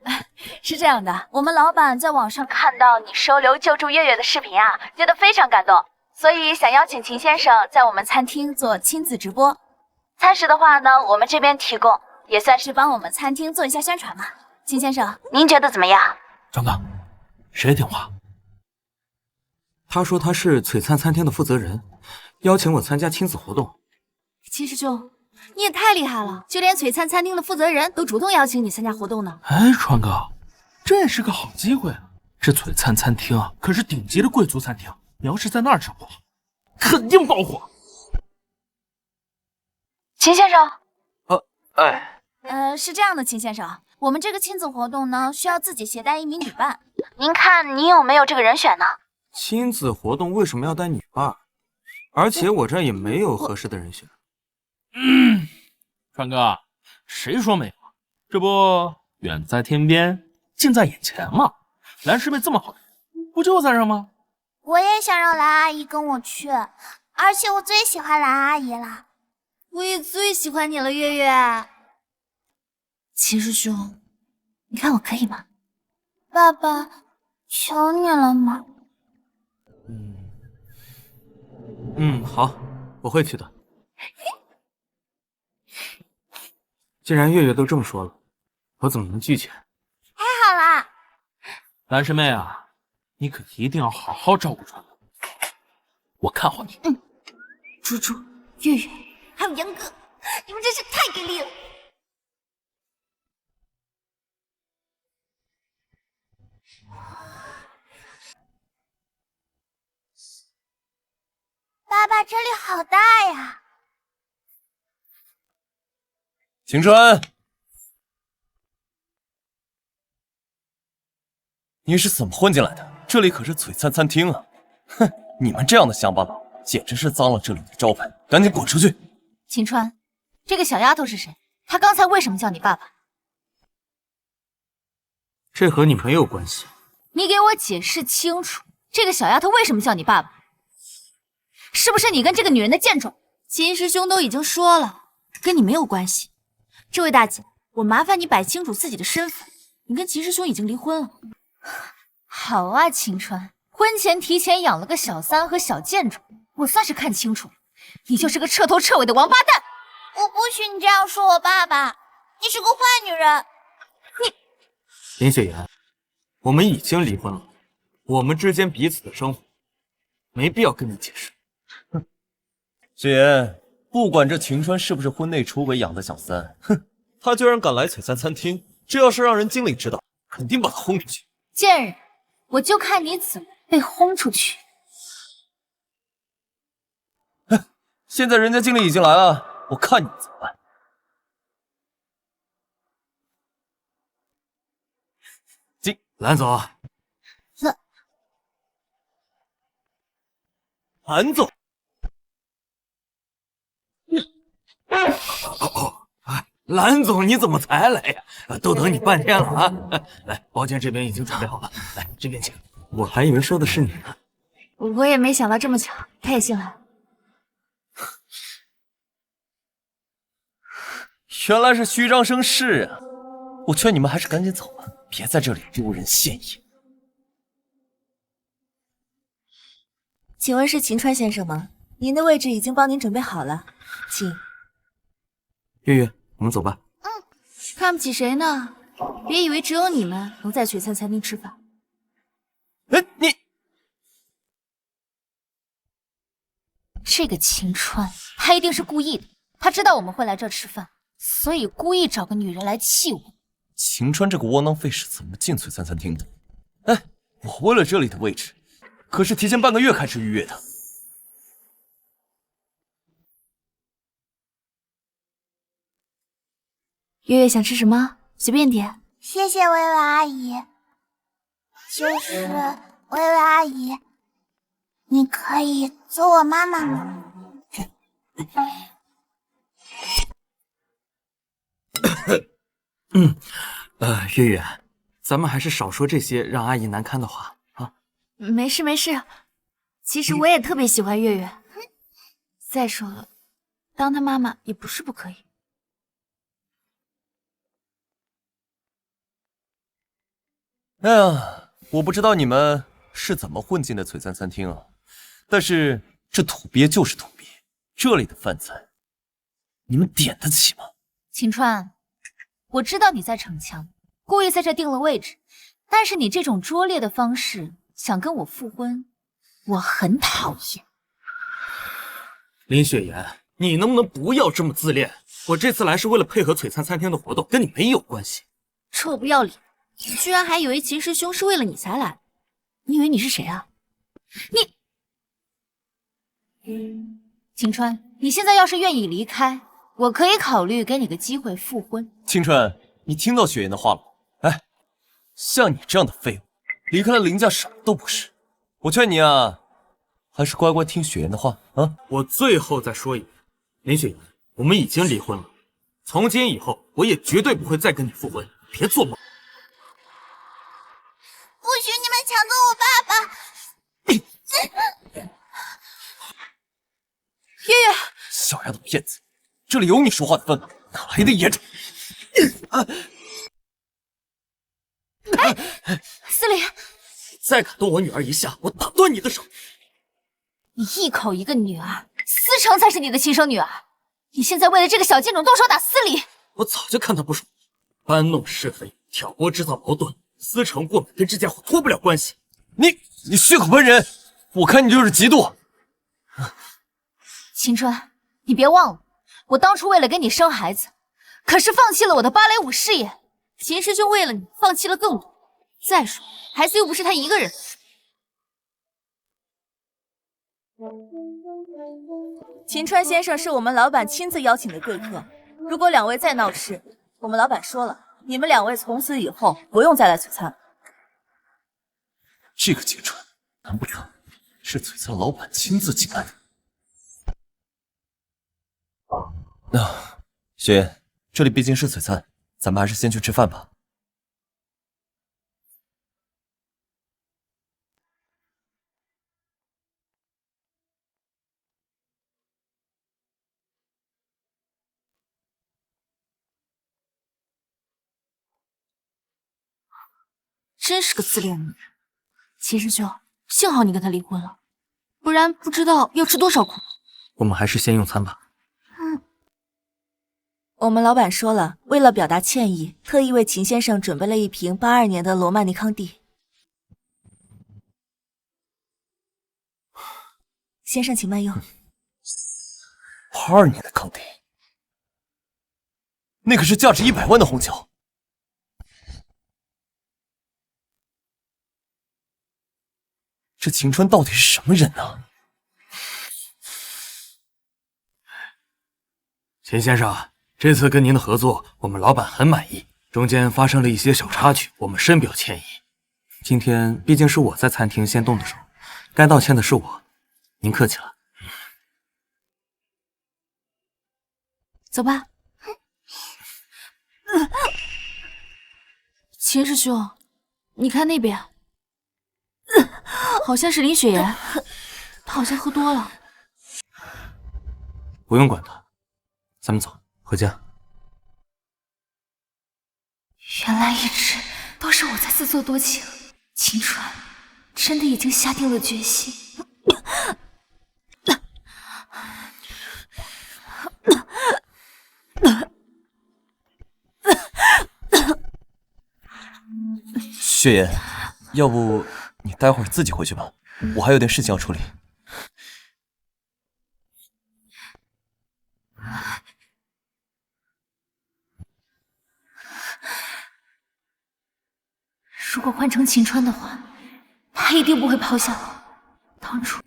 是这样的，我们老板在网上看到你收留救助月月的视频啊，觉得非常感动，所以想邀请秦先生在我们餐厅做亲子直播。餐食的话呢，我们这边提供，也算是帮我们餐厅做一下宣传嘛。秦先生，您觉得怎么样？张哥，谁电话？他说他是璀璨餐厅的负责人，邀请我参加亲子活动。秦师兄，你也太厉害了，就连璀璨餐厅的负责人都主动邀请你参加活动呢。哎，川哥，这也是个好机会啊！这璀璨餐厅啊，可是顶级的贵族餐厅，你要是在那儿直播，肯定爆火。秦先生，哎，是这样的，秦先生，我们这个亲子活动呢，需要自己携带一名女伴，您看你有没有这个人选呢？亲子活动为什么要带女伴？而且我这儿也没有合适的人选。川哥，谁说没有？这不远在天边，近在眼前嘛。蓝师妹这么好的人，不就在这吗？我也想让蓝阿姨跟我去，而且我最喜欢蓝阿姨了。我也最喜欢你了，月月。秦师兄，你看我可以吗？爸爸，求你了吗？好，我会去的。既然月月都这么说了，我怎么能拒绝？太好啦！蓝师妹啊，你可一定要好好照顾川哥，我看好你。猪猪、月月还有杨哥，你们真是太给力了！爸爸，这里好大呀！晴川，你是怎么混进来的？这里可是璀璨餐厅啊！哼，你们这样的乡巴佬，简直是脏了这里的招牌，赶紧滚出去！秦川，这个小丫头是谁？她刚才为什么叫你爸爸？这和你没有关系。你给我解释清楚，这个小丫头为什么叫你爸爸？是不是你跟这个女人的见种？秦师兄都已经说了，跟你没有关系。这位大姐，我麻烦你摆清楚自己的身份，你跟秦师兄已经离婚了。好啊，秦川，婚前提前养了个小三和小贱种，我算是看清楚了，你就是个彻头彻尾的王八蛋。我不许你这样说我爸爸，你是个坏女人。林雪妍，我们已经离婚了，我们之间彼此的生活，没必要跟你解释。雪妍，不管这晴川是不是婚内出轨养的小三，哼，他居然敢来璀璨餐厅，这要是让人经理知道，肯定把他轰出去。贱人，我就看你怎么被轰出去。现在人家经理已经来了，我看你怎么办。蓝总，蓝总，蓝总，你怎么才来呀？都等你半天了啊！来，包间这边已经准备好了，来这边请。我还以为说的是你呢。我也没想到这么巧，他也进来了。原来是虚张声势啊！我劝你们还是赶紧走吧，别在这里丢人现眼。请问是秦川先生吗？您的位置已经帮您准备好了，请。月月，我们走吧。看不起谁呢？别以为只有你们能在璀璨餐厅吃饭。你这个秦川，他一定是故意的。他知道我们会来这儿吃饭，所以故意找个女人来气我。晴川这个窝囊废是怎么进璀璨餐厅的？哎，我为了这里的位置，可是提前半个月开始预约的。月月想吃什么？随便点。谢谢薇薇阿姨。就是薇薇阿姨，你可以做我妈妈吗？月月，咱们还是少说这些让阿姨难堪的话啊。没事没事，其实我也特别喜欢月月。再说了，当她妈妈也不是不可以。哎呀，我不知道你们是怎么混进的璀璨餐厅啊，但是这土鳖就是土鳖，这里的饭菜，你们点得起吗？秦川，我知道你在逞强，故意在这定了位置，但是你这种拙劣的方式想跟我复婚，我很讨厌。林雪妍，你能不能不要这么自恋？我这次来是为了配合璀璨餐厅的活动，跟你没有关系。臭不要脸！你居然还以为秦师兄是为了你才来？你以为你是谁啊？秦川，你现在要是愿意离开，我可以考虑给你个机会复婚。青春，你听到雪妍的话了吗？哎，像你这样的废物，离开了林家什么都不是。我劝你啊，还是乖乖听雪妍的话啊！我最后再说一遍，林雪妍，我们已经离婚了，从今以后我也绝对不会再跟你复婚，别做梦。不许你们抢走我爸爸！月月，小丫头片子，这里有你说话的份，哪来的野种？司礼，再敢动我女儿一下，我打断你的手！你一口一个女儿，思成才是你的亲生女儿。你现在为了这个小贱种动手打司礼，我早就看他不爽，搬弄是非，挑拨制造矛盾，思成过门跟这家伙脱不了关系。你血口喷人，我看你就是嫉妒。秦川，你别忘了，我当初为了给你生孩子，可是放弃了我的芭蕾舞事业。秦师兄为了你放弃了更多。再说，孩子又不是他一个人。秦川先生是我们老板亲自邀请的贵客，如果两位再闹事，我们老板说了，你们两位从此以后不用再来璀璨。这个青春，难不成是璀璨老板亲自请来的？那雪妍，这里毕竟是璀璨，咱们还是先去吃饭吧。真是个自恋女人。秦师兄，幸好你跟他离婚了，不然不知道要吃多少苦。我们还是先用餐吧。我们老板说了，为了表达歉意，特意为秦先生准备了一瓶82年的罗曼尼康帝。先生请慢用。82年的康帝，那可是价值100万的红酒。这秦川到底是什么人呢？秦先生，这次跟您的合作，我们老板很满意，中间发生了一些小插曲，我们深表歉意。今天毕竟是我在餐厅先动的手，该道歉的是我，您客气了。走吧。秦师兄，你看那边。好像是林雪妍，她好像喝多了。不用管他，咱们走，回家。原来一直都是我在自作多情，秦川真的已经下定了决心。雪妍，要不你待会儿自己回去吧，我还有点事情要处理。如果换成秦川的话，他一定不会抛下我。当初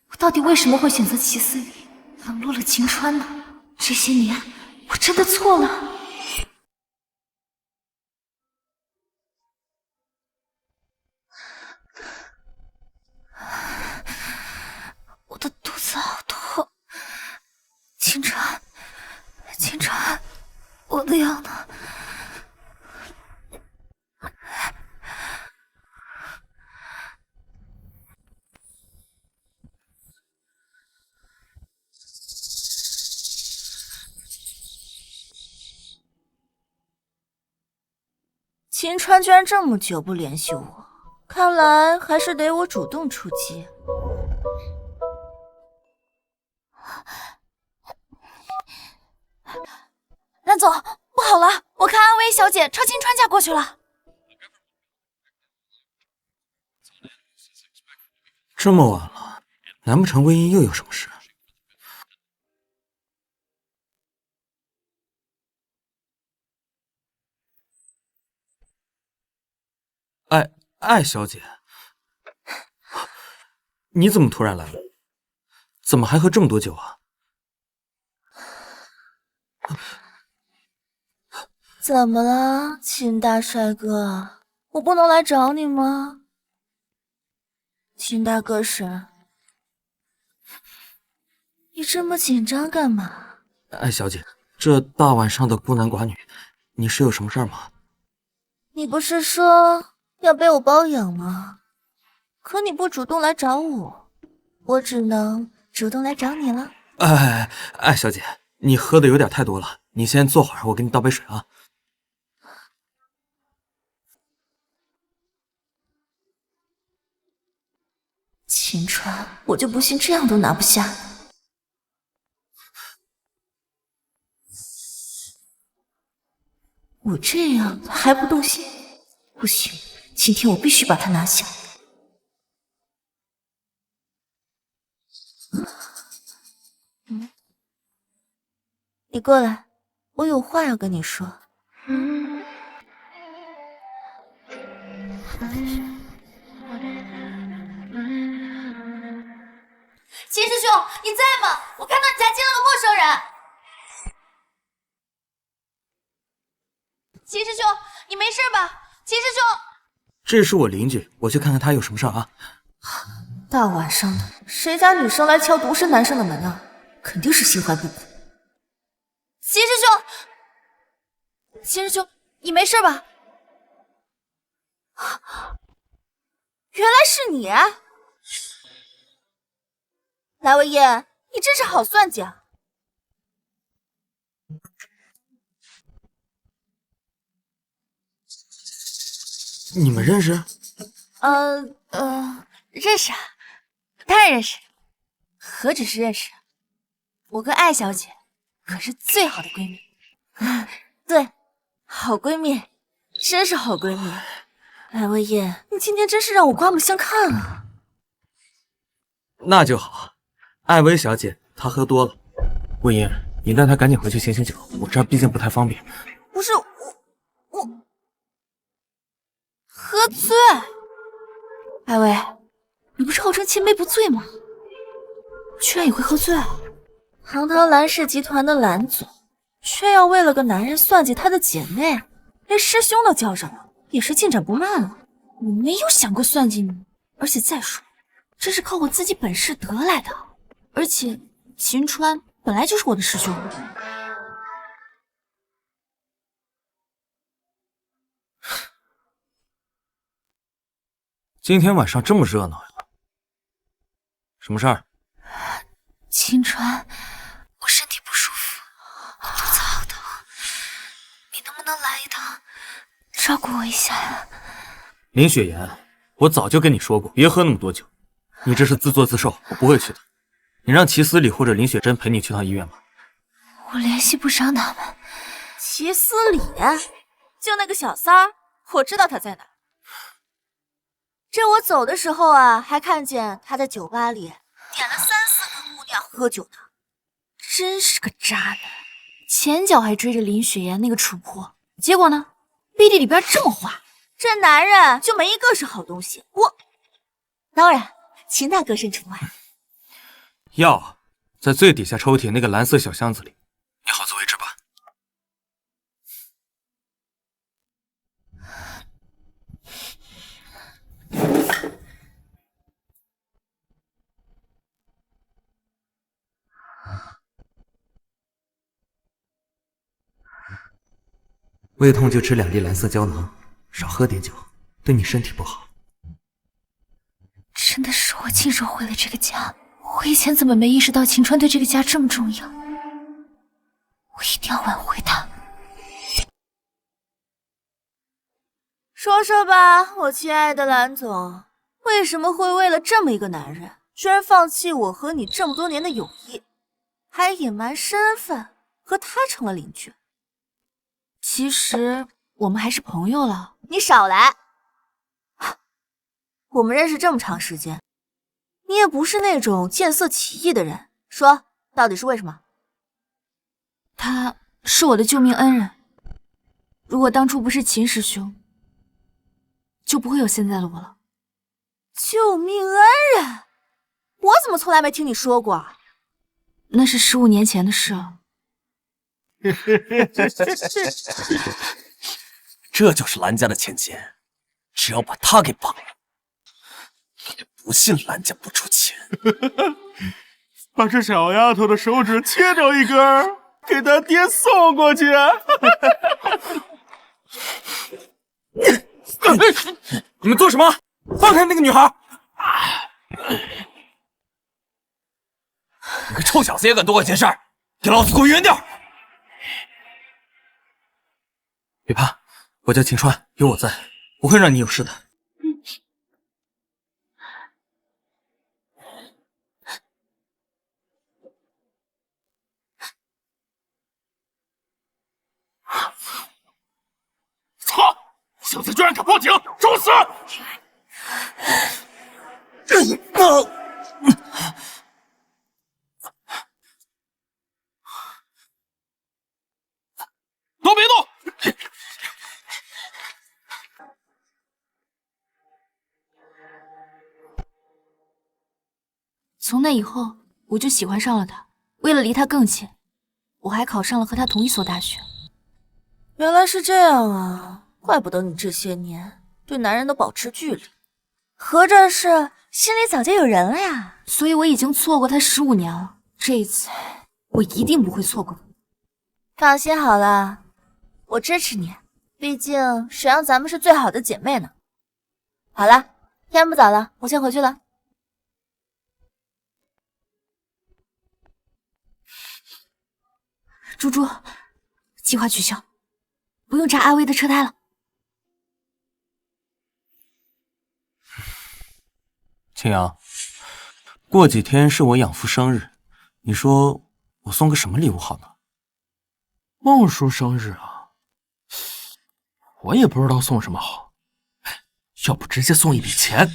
我到底为什么会选择齐思礼，冷落了秦川呢？这些年我真的错了。我的肚子好痛，秦川，秦川，我的药呢？秦川居然这么久不联系我，看来还是得我主动出击。蓝总，不好了，我看安薇小姐朝秦川家过去了。这么晚了，难不成魏婴又有什么事？艾小姐，你怎么突然来了？怎么还喝这么多酒啊？怎么了，秦大帅哥？我不能来找你吗？秦大哥神，你这么紧张干嘛？艾小姐，这大晚上的孤男寡女，你是有什么事儿吗？你不是说要被我包养吗？可你不主动来找我，我只能主动来找你了。艾小姐，你喝的有点太多了，你先坐会儿，我给你倒杯水啊。秦川，我就不信这样都拿不下。我这样他还不动心？不行，今天我必须把他拿下。你过来，我有话要跟你说。秦师兄，你在吗？我看到你家进了个陌生人。秦师兄，你没事吧？秦师兄，这是我邻居，我去看看他有什么事儿啊。大晚上的，谁家女生来敲独身男生的门啊？肯定是心怀不轨。秦师兄，秦师兄，你没事吧？原来是你！来文烨，你真是好算计啊！你们认识？认识啊，当然认识，何止是认识，我跟艾小姐可是最好的闺蜜。对，好闺蜜，真是好闺蜜。来文烨，你今天真是让我刮目相看啊！那就好。艾薇小姐她喝多了，魏婴，你带她赶紧回去醒醒酒，我这儿毕竟不太方便。不是我喝醉？艾薇，你不是号称千杯不醉吗？居然也会喝醉？堂堂蓝氏集团的蓝总，却要为了个男人算计他的姐妹，连师兄都叫上了，也是进展不慢了。我没有想过算计你，而且再说，这是靠我自己本事得来的。而且秦川本来就是我的师兄。今天晚上这么热闹呀？什么事儿？秦川，我身体不舒服，肚子好疼，你能不能来一趟，照顾我一下呀？林雪岩，我早就跟你说过，别喝那么多酒，你这是自作自受，我不会去的。你让齐思礼或者林雪珍陪你去趟医院吧。我联系不上他们。齐思礼，就那个小三儿，我知道他在哪。这我走的时候啊，还看见他在酒吧里点了3、4个姑娘喝酒呢。真是个渣男，前脚还追着林雪岩那个楚婆，结果呢，背地里边这么花。这男人就没一个是好东西。当然，秦大哥是除外。药在最底下抽屉那个蓝色小箱子里，你好自为之吧。胃痛就吃2粒蓝色胶囊，少喝点酒，对你身体不好。真的是我亲手毁了这个家，我以前怎么没意识到秦川对这个家这么重要？我一定要挽回他。说说吧，我亲爱的蓝总，为什么会为了这么一个男人，居然放弃我和你这么多年的友谊，还隐瞒身份和他成了邻居？其实我们还是朋友了。你少来！我们认识这么长时间，你也不是那种见色起意的人，说到底是为什么？他是我的救命恩人，如果当初不是秦师兄，就不会有现在的我了。救命恩人？我怎么从来没听你说过？那是15年前的事了。这就是蓝家的芊芊，只要把她给绑了，也不信蓝家不出钱。把这小丫头的手指切掉一根，给她爹送过去。你们做什么？放开那个女孩！你个臭小子也敢多管闲事，给老子滚远点！别怕，我叫秦川，有我在，不会让你有事的。操！小子居然敢报警，找死！都别动！从那以后，我就喜欢上了他。为了离他更近，我还考上了和他同一所大学。原来是这样啊，怪不得你这些年对男人都保持距离，合着是心里早就有人了呀？所以我已经错过他15年了，这一次我一定不会错过。放心好了，我支持你，毕竟谁让咱们是最好的姐妹呢。好了，天不早了，我先回去了。猪猪，计划取消，不用扎阿威的车胎了。青阳，过几天是我养父生日，你说我送个什么礼物好呢？孟叔生日啊，我也不知道送什么好，要不直接送一笔钱？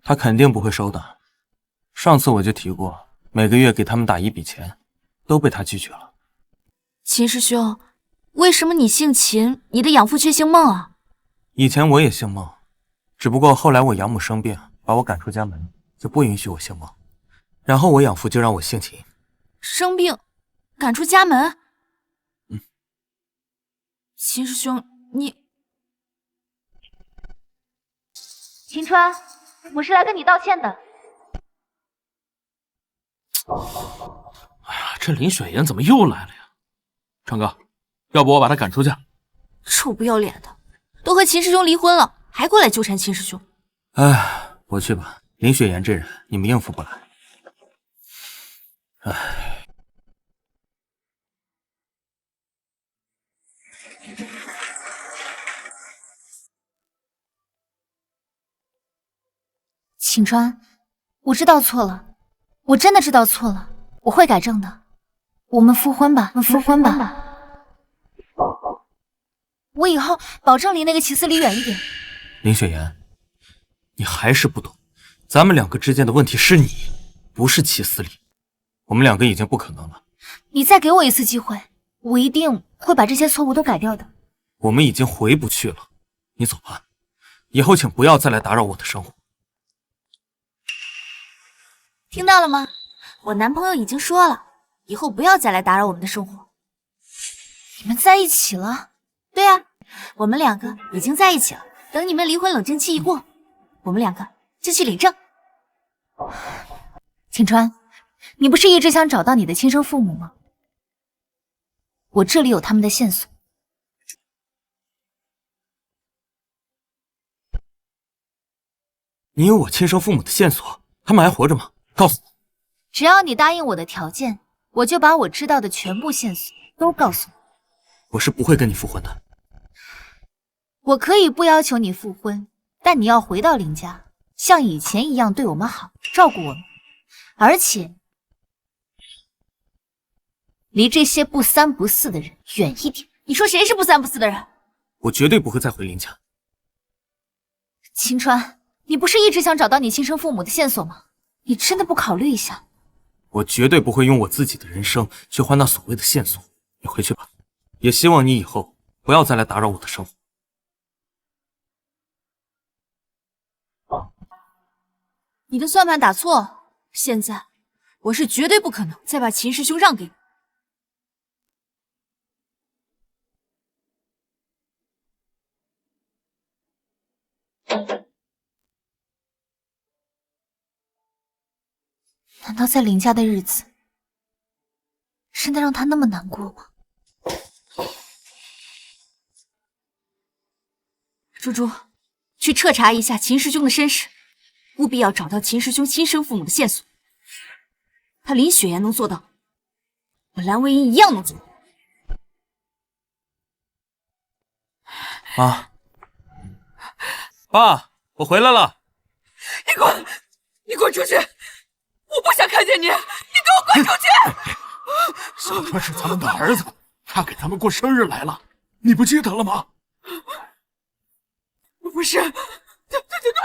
他肯定不会收的。上次我就提过，每个月给他们打一笔钱，都被他拒绝了。秦师兄，为什么你姓秦，你的养父却姓孟啊？以前我也姓孟，只不过后来我养母生病，把我赶出家门，就不允许我姓孟，然后我养父就让我姓秦。生病，赶出家门？嗯。秦师兄，你……秦川，我是来跟你道歉的。哎呀，这林雪岩怎么又来了呀？长哥，要不我把他赶出去？臭不要脸的，都和秦师兄离婚了，还过来纠缠秦师兄。哎，我去吧，林雪岩这人你们应付不来。哎。秦川，我知道错了，我真的知道错了，我会改正的。我们复婚吧，复婚吧。我以后保证离那个齐思离远一点。林雪岩，你还是不懂，咱们两个之间的问题是你，不是齐思离。我们两个已经不可能了。你再给我一次机会，我一定会把这些错误都改掉的。我们已经回不去了，你走吧，以后请不要再来打扰我的生活。听到了吗？我男朋友已经说了，以后不要再来打扰我们的生活。你们在一起了？对啊，我们两个已经在一起了。等你们离婚冷静期一过，我们两个就去领证。秦川，你不是一直想找到你的亲生父母吗？我这里有他们的线索。你有我亲生父母的线索？他们还活着吗？告诉我。只要你答应我的条件，我就把我知道的全部线索都告诉你。我是不会跟你复婚的。我可以不要求你复婚，但你要回到林家，像以前一样对我们好，照顾我们，而且离这些不三不四的人远一点。你说谁是不三不四的人？我绝对不会再回林家。秦川，你不是一直想找到你亲生父母的线索吗？你真的不考虑一下？我绝对不会用我自己的人生去换那所谓的线索。你回去吧，也希望你以后不要再来打扰我的生活。你的算盘打错，现在我是绝对不可能再把秦师兄让给你。难道在林家的日子真的让他那么难过吗？猪猪，去彻查一下秦师兄的身世，务必要找到秦师兄亲生父母的线索。他林雪岩能做到，我蓝微音一样能做到。妈，爸，我回来了。你滚出去！我不想看见你！你给我滚出去！小川是咱们的儿子，他给咱们过生日来了，你不记得了吗？不是，他不是我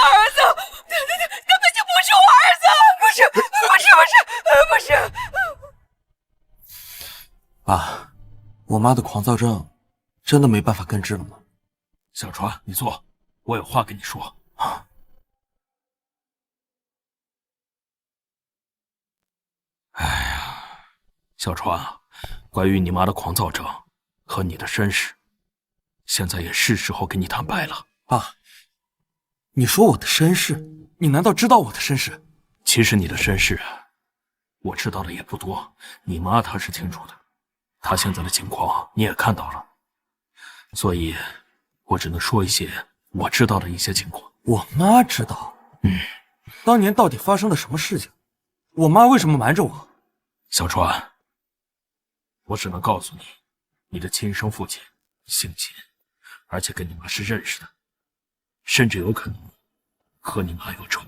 儿子，他根本就不是我儿子，不是。爸，我妈的狂躁症真的没办法根治了吗？小川，你坐，我有话跟你说。哎呀，小川啊，关于你妈的狂躁症和你的身世，现在也是时候跟你坦白了。爸，你说我的身世，你难道知道我的身世？其实你的身世，我知道的也不多，你妈她是清楚的，她现在的情况你也看到了，所以我只能说一些我知道的一些情况。我妈知道？当年到底发生了什么事情？我妈为什么瞒着我？小川，我只能告诉你，你的亲生父亲姓秦，而且跟你妈是认识的，甚至有可能和你妈有仇。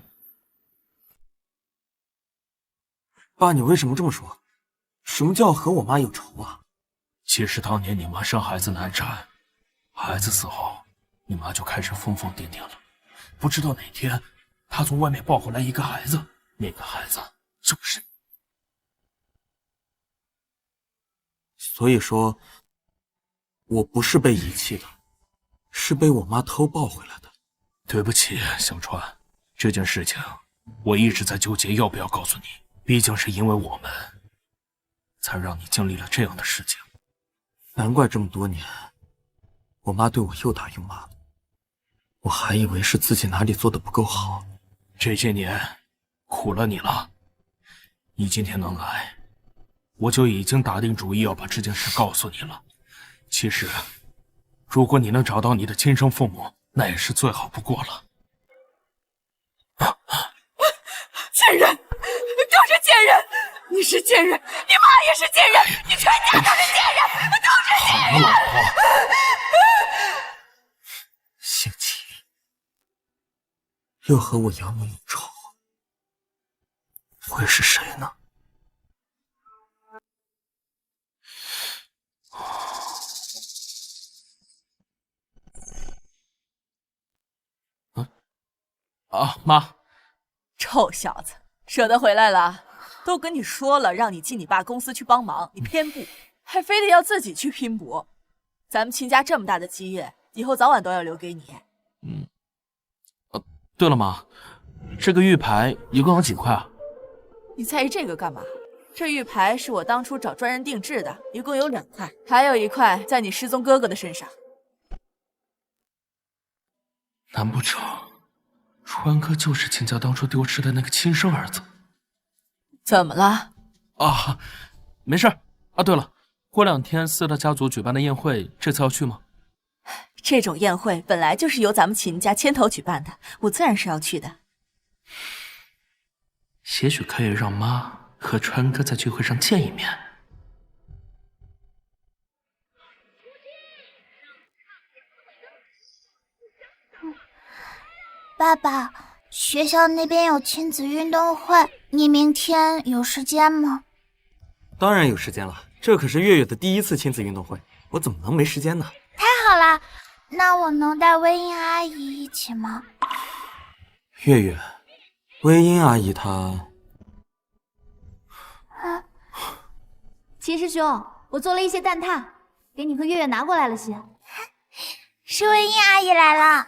爸，你为什么这么说？什么叫和我妈有仇啊？其实当年你妈生孩子难产，孩子死后，你妈就开始疯疯癫癫了。不知道哪天，她从外面抱回来一个孩子，那个孩子就是你。所以说，我不是被遗弃的，是被我妈偷抱回来的。对不起，小川，这件事情我一直在纠结要不要告诉你，毕竟是因为我们，才让你经历了这样的事情。难怪这么多年，我妈对我又打又骂的，我还以为是自己哪里做的不够好。这些年苦了你了，你今天能来，我就已经打定主意要把这件事告诉你了。其实，如果你能找到你的亲生父母，那也是最好不过了。贱人，都是贱人！你是贱人，你妈也是贱人，你全家都是贱人，都是贱人！好了，老婆。姓秦，又和我养母有仇，会是谁呢？妈，臭小子，舍得回来了？都跟你说了，让你进你爸公司去帮忙，你偏不，还非得要自己去拼搏。咱们秦家这么大的基业，以后早晚都要留给你。对了，妈，这个玉牌一共有几块啊？你在意这个干嘛？这玉牌是我当初找专人定制的，一共有2块，还有1块在你失踪哥哥的身上。难不成川哥就是秦家当初丢失的那个亲生儿子？怎么了？啊，没事啊。对了，过2天4大家族举办的宴会，这次要去吗？这种宴会本来就是由咱们秦家牵头举办的，我自然是要去的。也许可以让妈和川哥在聚会上见一面。爸爸，学校那边有亲子运动会，你明天有时间吗？当然有时间了，这可是月月的第1次亲子运动会，我怎么能没时间呢？太好啦，那我能带微音阿姨一起吗？月月，微音阿姨她……秦师兄，我做了一些蛋挞，给你和月月拿过来了些。是微音阿姨来了，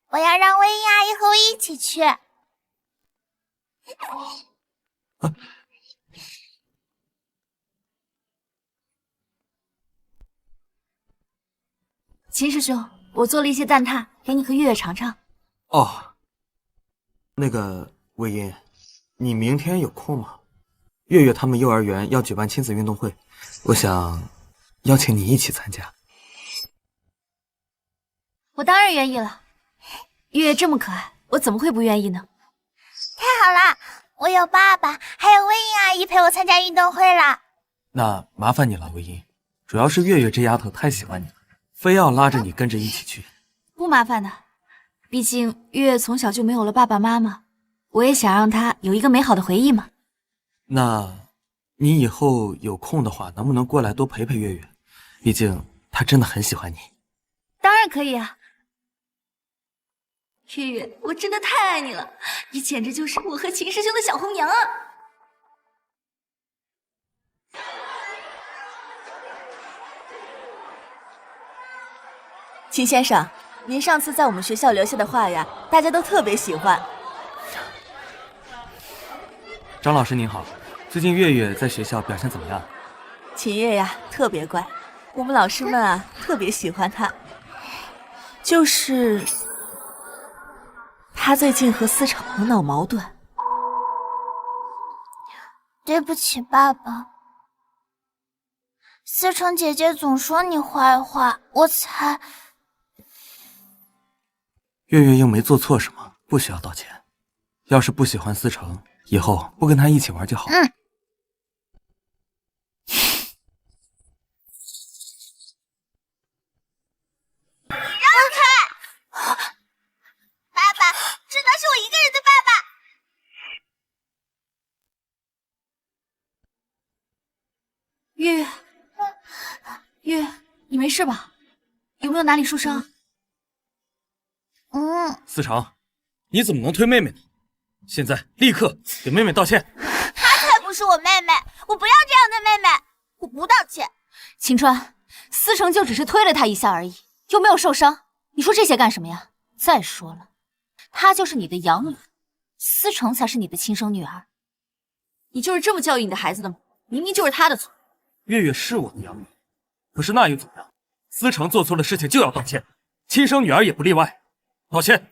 我要让微音阿姨和我一起去。秦师兄，我做了一些蛋挞，给你和月月尝尝。哦，那个微音，你明天有空吗？月月他们幼儿园要举办亲子运动会，我想邀请你一起参加。我当然愿意了，月月这么可爱，我怎么会不愿意呢？太好了，我有爸爸，还有微音阿姨陪我参加运动会了。那麻烦你了，微音，主要是月月这丫头太喜欢你了，非要拉着你跟着一起去。不麻烦的，毕竟月月从小就没有了爸爸妈妈，我也想让她有一个美好的回忆嘛。那你以后有空的话，能不能过来多陪陪月月？毕竟她真的很喜欢你。当然可以啊。月月，我真的太爱你了，你简直就是我和秦师兄的小红娘啊！秦先生，您上次在我们学校留下的话呀，大家都特别喜欢。张老师您好，最近月月在学校表现怎么样？秦月呀，特别乖，我们老师们啊特别喜欢她。就是她最近和思成闹矛盾。对不起，爸爸。思成姐姐总说你坏话，我才……月月又没做错什么，不需要道歉。要是不喜欢思成，以后不跟他一起玩就好。爸爸，只能是我一个人的爸爸。月月，月月，你没事吧？有没有哪里受伤？思成，你怎么能推妹妹呢？现在立刻给妹妹道歉。她才不是我妹妹，我不要这样的妹妹，我不道歉。秦川，思成就只是推了他一下而已，又没有受伤，你说这些干什么呀？再说了，她就是你的养女，思成才是你的亲生女儿。你就是这么教育你的孩子的吗？明明就是她的错。月月是我的养女，可是那又怎么样？思成做错了事情就要道歉，亲生女儿也不例外。道歉！你个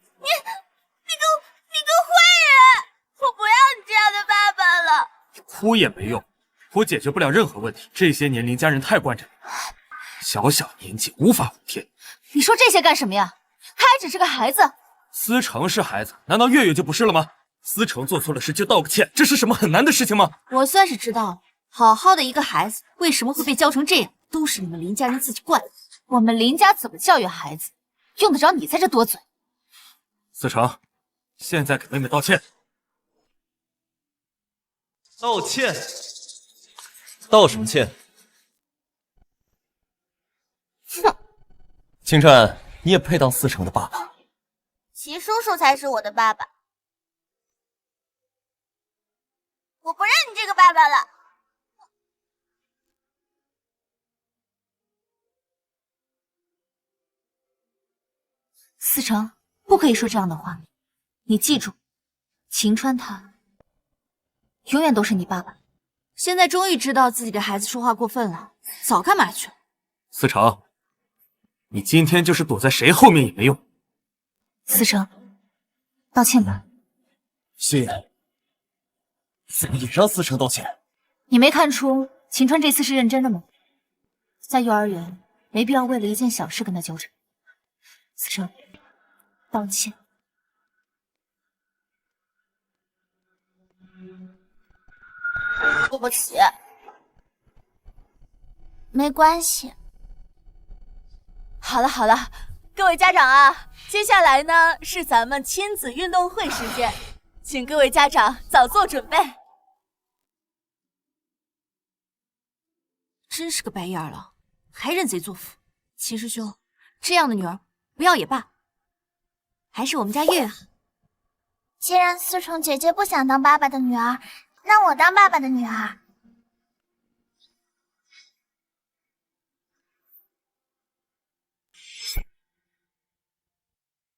坏人！我不要你这样的爸爸了。哭也没用，哭解决不了任何问题。这些年林家人太惯着你，小小年纪无法无天。你说这些干什么呀？他还只是个孩子。思成是孩子，难道月月就不是了吗？思成做错了事就道个歉，这是什么很难的事情吗？我算是知道了，好好的一个孩子为什么会被教成这样，都是你们林家人自己惯的。我们林家怎么教育孩子，用得着你在这多嘴？思成，现在给妹妹道歉。道歉？道什么歉？哼，青川，你也配当思成的爸爸？齐叔叔才是我的爸爸，我不认你这个爸爸了。思成，不可以说这样的话，你记住，秦川他永远都是你爸爸。现在终于知道自己的孩子说话过分了，早干嘛去了？思成，你今天就是躲在谁后面也没用。思成，道歉吧。谢言，怎么也让思成道歉？你没看出秦川这次是认真的吗？在幼儿园没必要为了一件小事跟他纠缠。思成，道歉。对不起，没关系。好了好了，各位家长啊，接下来呢是咱们亲子运动会时间，请各位家长早做准备。真是个白眼狼，还认贼作父。秦师兄，这样的女儿不要也罢，还是我们家月月好。既然思成姐姐不想当爸爸的女儿，那我当爸爸的女儿。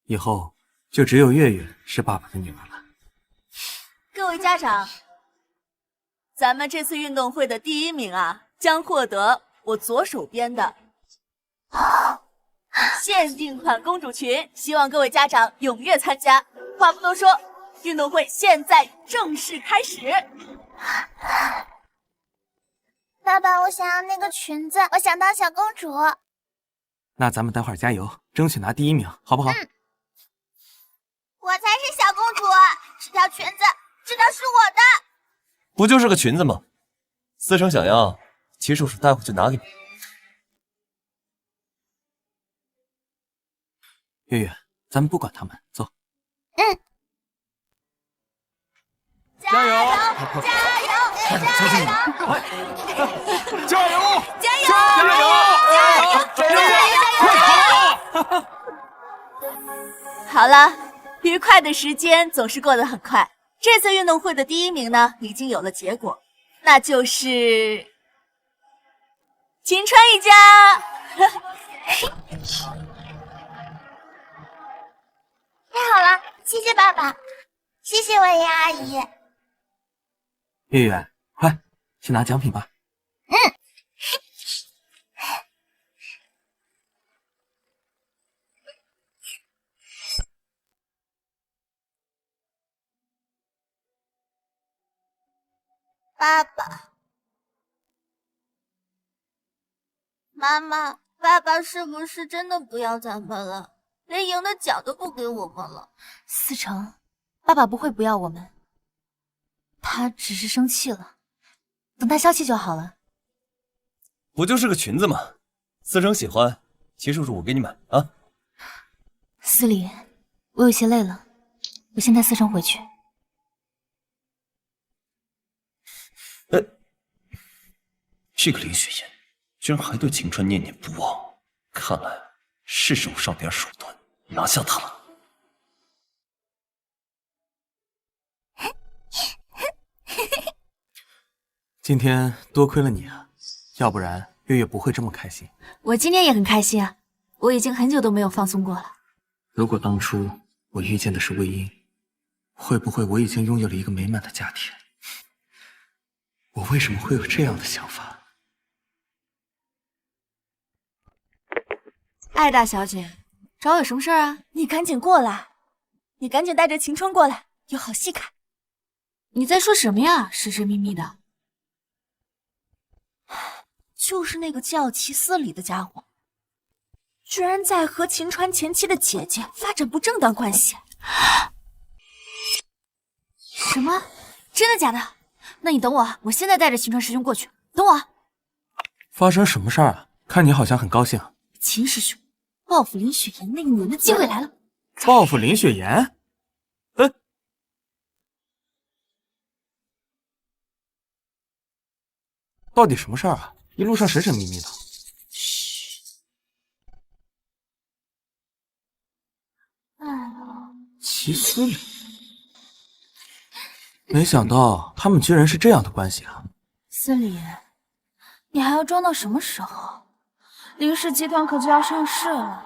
以后就只有月月是爸爸的女儿了。各位家长，咱们这次运动会的第一名啊，将获得我左手边的限定款公主裙，希望各位家长踊跃参加。话不多说，运动会现在正式开始。爸爸，我想要那个裙子，我想当小公主。那咱们待会儿加油，争取拿第一名，好不好？我才是小公主，这条裙子，这条是我的。不就是个裙子吗？思成想要，齐叔叔待会就拿给你。月月，咱们不管他们，走。加油！加油！加油！加油！加油！加油！好了，愉快的时间总是过得很快。这次运动会的第一名呢，已经有了结果，那就是秦川一家。太好了，谢谢爸爸，谢谢文言阿姨。月月，快去拿奖品吧。爸爸妈妈，爸爸是不是真的不要咱们了？连赢的奖都不给我们了？思成，爸爸不会不要我们，他只是生气了，等他消气就好了。不就是个裙子吗？思成喜欢，齐叔叔我给你买啊。思礼，我有些累了，我先带思成回去。这个林雪岩居然还对秦川念念不忘，看来是时候上点手段拿下他了。今天多亏了你啊，要不然月月不会这么开心。我今天也很开心啊，我已经很久都没有放松过了。如果当初我遇见的是魏婴，会不会我已经拥有了一个美满的家庭？我为什么会有这样的想法？艾大小姐，找我有什么事儿啊？你赶紧过来，你赶紧带着秦川过来，有好戏看。你在说什么呀？神神秘秘的。就是那个叫齐思礼的家伙，居然在和秦川前妻的姐姐发展不正当关系。什么？真的假的？那你等我，我现在带着秦川师兄过去。等我。发生什么事儿啊？看你好像很高兴。秦师兄，报复林雪岩那个女人的机会来了。报复林雪岩？到底什么事儿啊？一路上神神秘秘的。齐思礼，没想到他们居然是这样的关系啊！思礼，你还要装到什么时候？林氏集团可就要上市了，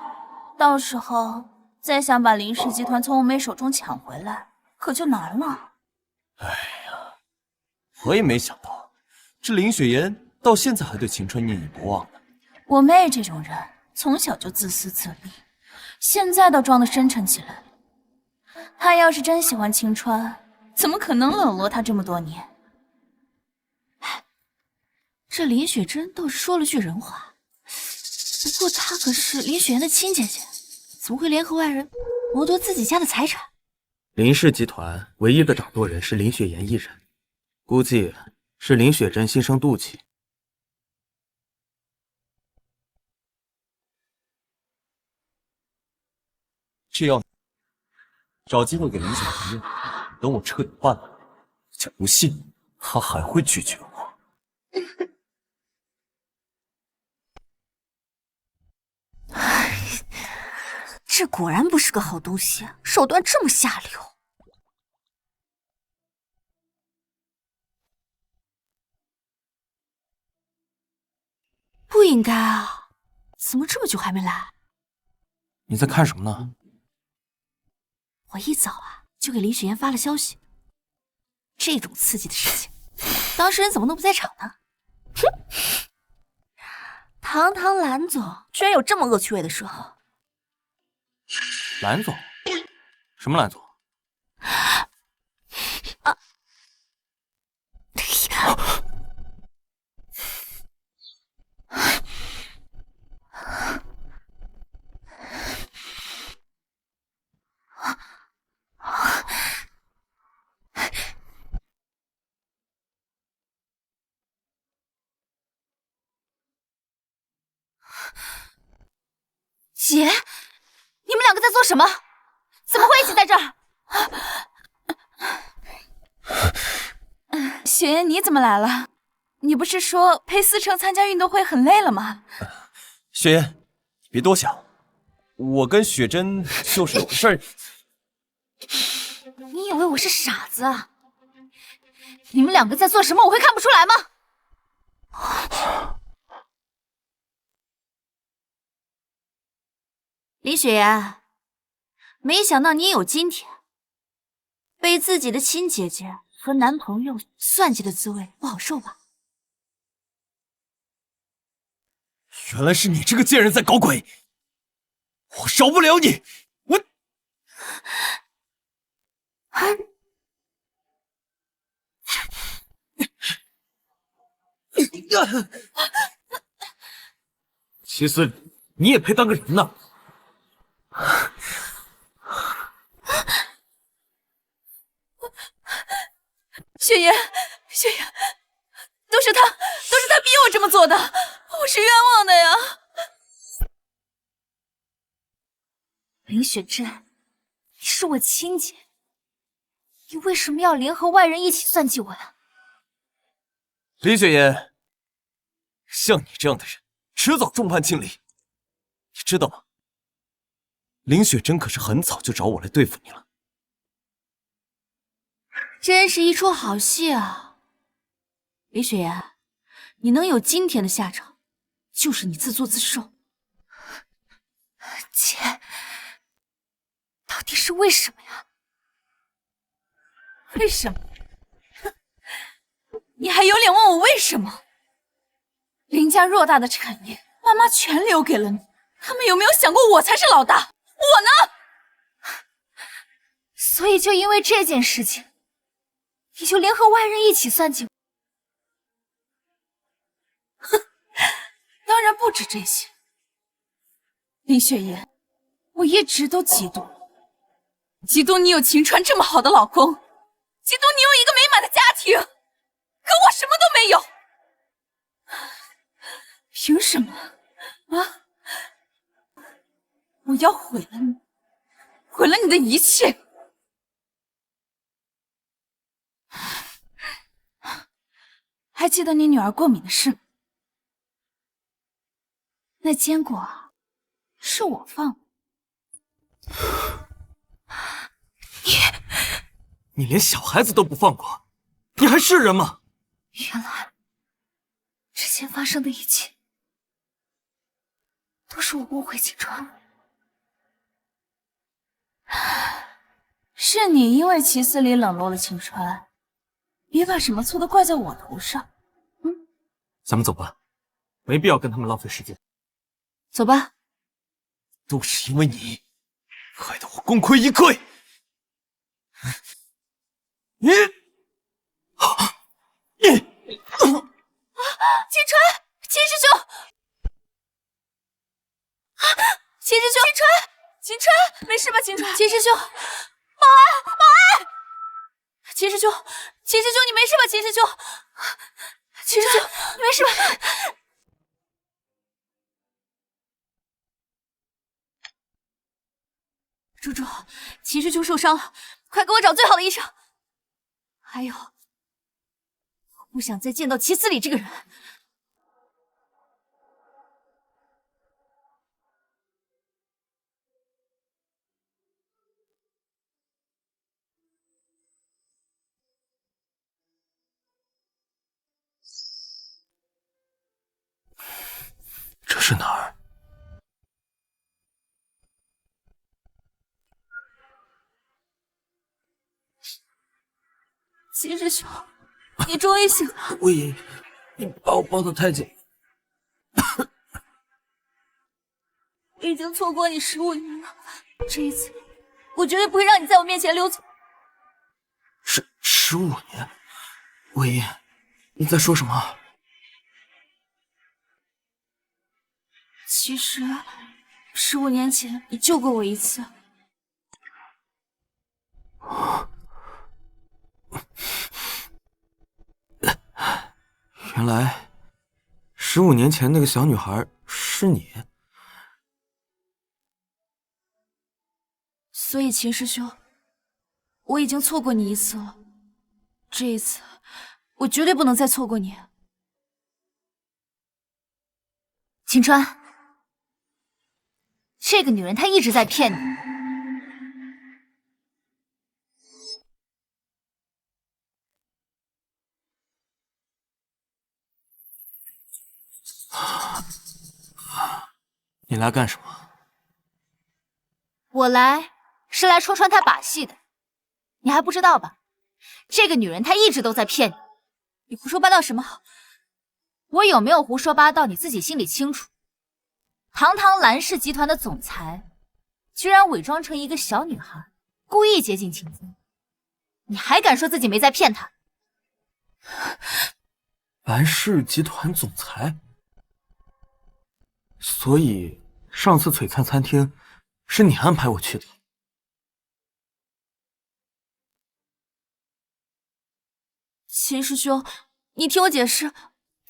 到时候再想把林氏集团从我妹手中抢回来，可就难了。哎呀，我也没想到，这林雪岩到现在还对秦川念念不忘呢。我妹这种人从小就自私自利，现在倒装得深沉起来。她要是真喜欢秦川，怎么可能冷落他这么多年？这林雪珍倒是说了句人话，不过她可是林雪岩的亲姐姐，怎么会联合外人谋夺自己家的财产？林氏集团唯一的掌舵人是林雪岩一人，估计是林雪珍心生妒忌。这样，找机会给林雪岩用，等我彻底办了，假如信他还会拒绝我。这果然不是个好东西，手段这么下流。不应该啊，怎么这么久还没来？你在看什么呢？我一早啊就给林雪妍发了消息，这种刺激的事情，当事人怎么能不在场呢？哼！堂堂蓝总居然有这么恶趣味的时候。蓝总？什么蓝总？啊！姐，你们两个在做什么？怎么会一起在这儿？雪妍，你怎么来了？你不是说陪思成参加运动会很累了吗？雪妍，别多想，我跟雪珍就是有事儿。你以为我是傻子啊？你们两个在做什么？我会看不出来吗？李雪妍，没想到你也有今天，被自己的亲姐姐和男朋友算计的滋味不好受吧？原来是你这个贱人在搞鬼，我饶不了你！我，齐思，你也配当个人呢？雪妍，雪妍，都是他逼我这么做的，我是冤枉的呀！林雪珍，你是我亲姐，你为什么要联合外人一起算计我呀？林雪妍，像你这样的人，迟早众叛亲离。你知道吗？林雪珍可是很早就找我来对付你了。真是一出好戏啊！李雪妍，你能有今天的下场，就是你自作自受。姐，到底是为什么呀？为什么？你还有脸问我为什么？林家偌大的产业，爸妈全留给了你，他们有没有想过我才是老大？我呢？所以就因为这件事情，你就联合外人一起算计我？哼，当然不止这些。林雪妍，我一直都嫉妒你有秦川这么好的老公，嫉妒你有一个美满的家庭，可我什么都没有。凭什么啊？我要毁了你，毁了你的一切。还记得你女儿过敏的事吗？那坚果是我放的。你连小孩子都不放过，你还是人吗？原来之前发生的一切都是我误会秦川。是你因为齐思礼冷落了秦川，别把什么错都怪在我头上。咱们走吧，没必要跟他们浪费时间。走吧。都是因为你，害得我功亏一篑。你，秦川，秦师兄，秦师兄，秦川，没事吧？秦川，秦师兄，保安，秦师兄，你没事吧？秦师兄，秦师兄，你没事吧？猪猪，秦师兄受伤了，快给我找最好的医生。还有，我不想再见到齐思礼这个人。是哪儿？秦师兄，你终于醒了。魏莹，你把我抱得太紧。我已经错过你15年了，这一次我绝对不会让你在我面前溜走。15年？魏莹，你在说什么？其实15年前你救过我一次。原来15年前那个小女孩是你。所以秦师兄，我已经错过你一次了，这一次我绝对不能再错过你。秦川，这个女人她一直在骗你。你来干什么？我来是来戳穿她把戏的，你还不知道吧？这个女人她一直都在骗你。你胡说八道什么？我有没有胡说八道，你自己心里清楚。堂堂蓝氏集团的总裁，居然伪装成一个小女孩，故意接近秦风，你还敢说自己没在骗她？蓝氏集团总裁？所以上次璀璨餐厅是你安排我去的？秦师兄，你听我解释。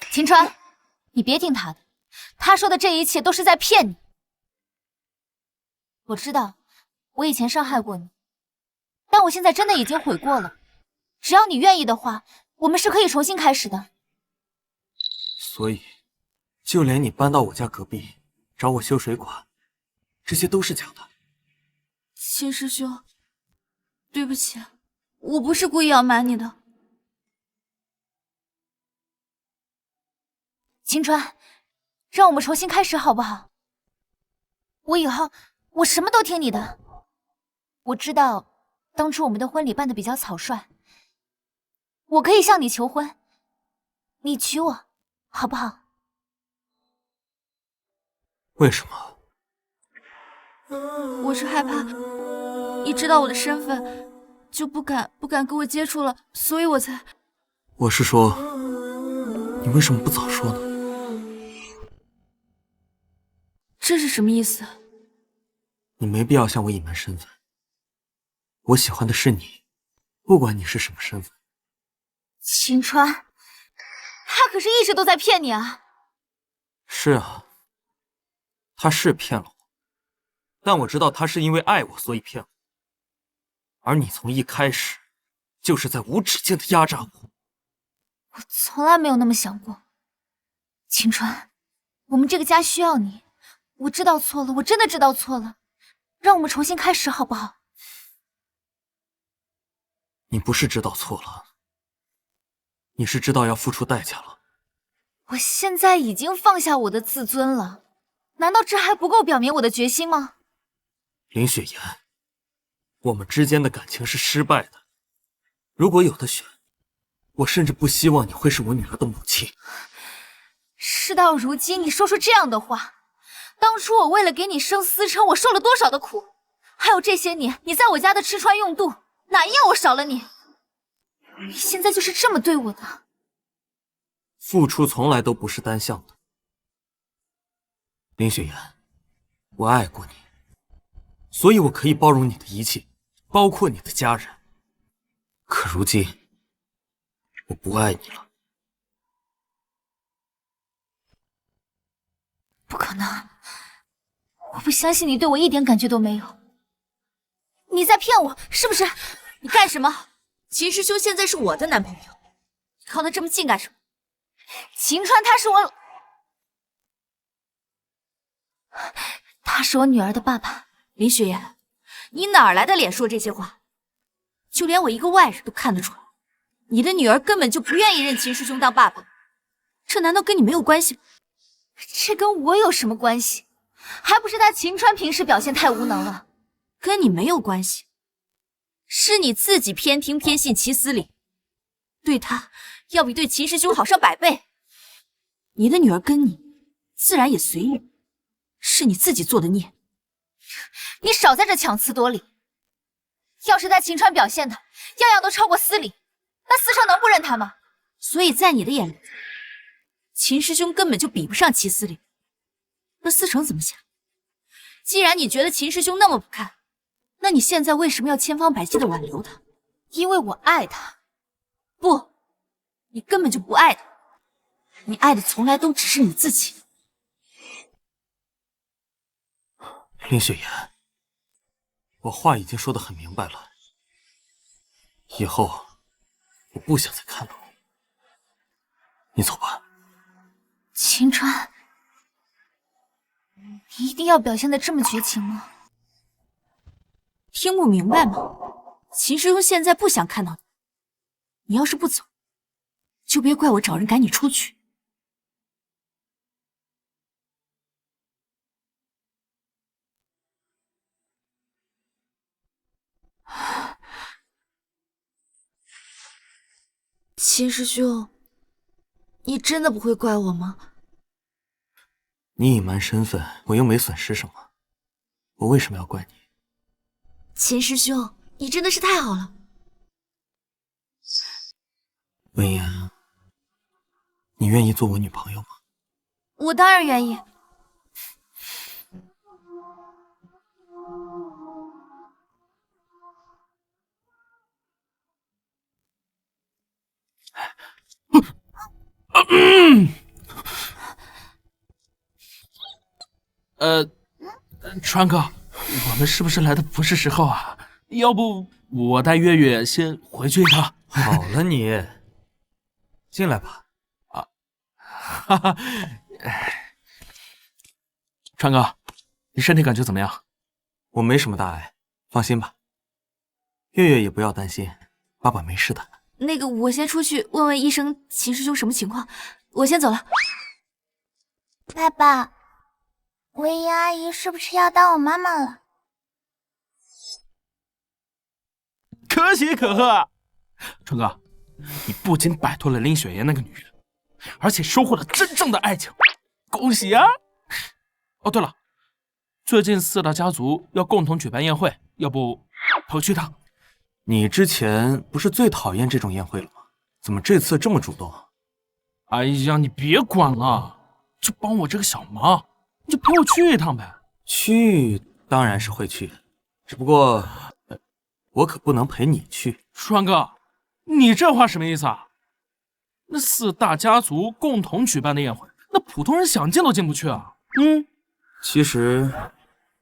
秦川，你别听他的，他说的这一切都是在骗你。我知道我以前伤害过你，但我现在真的已经悔过了。只要你愿意的话，我们是可以重新开始的。所以就连你搬到我家隔壁找我修水管，这些都是假的。秦师兄，对不起，我不是故意要瞒你的。秦川，让我们重新开始好不好？我以后我什么都听你的。我知道当初我们的婚礼办得比较草率，我可以向你求婚，你娶我好不好？为什么？我是害怕你知道我的身份，就不敢跟我接触了，所以我才……我是说，你为什么不早说呢？这是什么意思？你没必要向我隐瞒身份。我喜欢的是你，不管你是什么身份。秦川，他可是一直都在骗你啊！是啊，他是骗了我，但我知道他是因为爱我所以骗我，而你从一开始就是在无止境的压榨我。我从来没有那么想过。秦川，我们这个家需要你，我知道错了，我真的知道错了，让我们重新开始好不好？你不是知道错了，你是知道要付出代价了。我现在已经放下我的自尊了，难道这还不够表明我的决心吗？林雪岩，我们之间的感情是失败的，如果有得选，我甚至不希望你会是我女儿的母亲。事到如今，你说出这样的话，当初我为了给你生思琛，我受了多少的苦，还有这些年你在我家的吃穿用度，哪一样我少了你？你现在就是这么对我的？付出从来都不是单向的。林雪岩，我爱过你，所以我可以包容你的一切，包括你的家人。可如今，我不爱你了。不可能，我不相信你对我一点感觉都没有。你在骗我，是不是？你干什么？秦师兄现在是我的男朋友，你靠得这么近干什么？秦川他是我女儿的爸爸。林雪岩，你哪来的脸说这些话？就连我一个外人都看得出来，你的女儿根本就不愿意认秦师兄当爸爸，这难道跟你没有关系吗？这跟我有什么关系？还不是他秦川平时表现太无能了。跟你没有关系，是你自己偏听偏信齐思礼，对他要比对秦师兄好上100倍。你的女儿跟你，自然也随你，是你自己做的孽。你少在这强词夺理。要是他秦川表现的样样都超过司礼，那司成能不认他吗？所以在你的眼里，秦师兄根本就比不上齐司礼。那思成怎么想？既然你觉得秦师兄那么不堪，那你现在为什么要千方百计的挽留他？因为我爱他。不，你根本就不爱他，你爱的从来都只是你自己。林雪言，我话已经说得很明白了，以后我不想再看到你。你走吧。秦川，你一定要表现得这么绝情吗？听不明白吗？秦师兄现在不想看到你，你要是不走，就别怪我找人赶你出去。秦师兄，你真的不会怪我吗？你隐瞒身份，我又没损失什么，我为什么要怪你？秦师兄，你真的是太好了。文言，你愿意做我女朋友吗？我当然愿意。川哥，我们是不是来的不是时候啊？要不我带月月先回去一趟？好了你，进来吧。哈哈，川哥，你身体感觉怎么样？我没什么大碍，放心吧。月月也不要担心，爸爸没事的。那个，我先出去问问医生秦师兄什么情况，我先走了。爸爸，文英阿姨是不是要当我妈妈了？可喜可贺，川哥，你不仅摆脱了林雪妍那个女人，而且收获了真正的爱情，恭喜啊！哦，对了，最近4大家族要共同举办宴会，要不陪我去一趟？你之前不是最讨厌这种宴会了吗？怎么这次这么主动？哎呀，你别管了，就帮我这个小忙，你就陪我去一趟呗。去当然是会去，只不过我可不能陪你去。川哥，你这话什么意思啊？那4大家族共同举办的宴会，那普通人想进都进不去啊。其实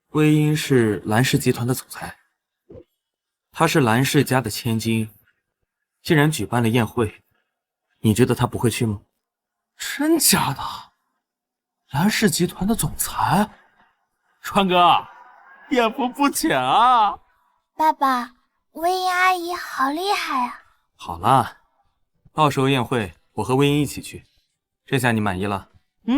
魏婴是蓝氏集团的总裁，她是蓝氏家的千金，既然举办了宴会，你觉得她不会去吗？真假的？蓝氏集团的总裁，川哥，眼福不浅啊！爸爸，文英阿姨好厉害啊！好啦，到时候宴会我和魏婴一起去，这下你满意了？哎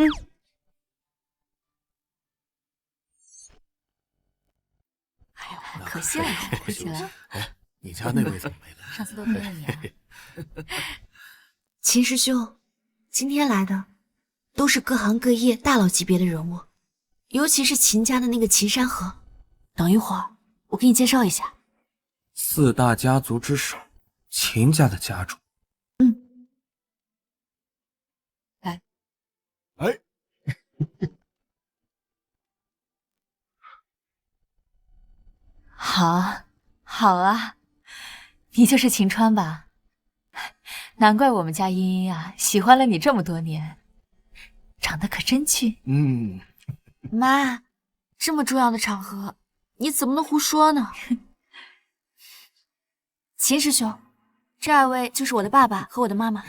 呦，可惜了，可惜了。哎，你家那位怎么没来？上次都陪了你啊。秦师兄，今天来的都是各行各业大佬级别的人物，尤其是秦家的那个秦山河。等一会儿我给你介绍一下。4大家族之首，秦家的家主。来。哎。好啊，你就是秦川吧？难怪我们家茵茵啊喜欢了你这么多年，长得可真俊。妈，这么重要的场合，你怎么能胡说呢？秦师兄，这2位就是我的爸爸和我的妈妈。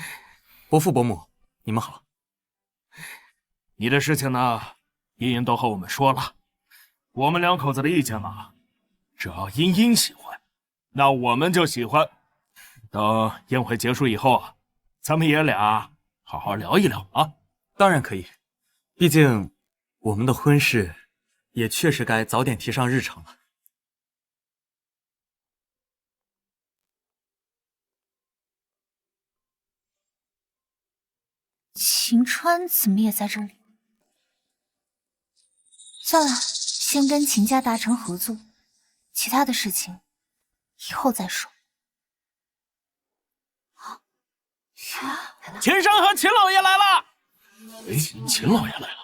伯父伯母，你们好。你的事情呢，茵茵都和我们说了，我们2口子的意见嘛，只要茵茵喜欢，那我们就喜欢。等宴会结束以后啊，咱们爷俩好好聊一聊啊。当然可以，毕竟我们的婚事也确实该早点提上日程了。秦川怎么也在这里？算了，先跟秦家达成合作，其他的事情以后再说。秦山和秦老爷来了。哎，秦老爷来了。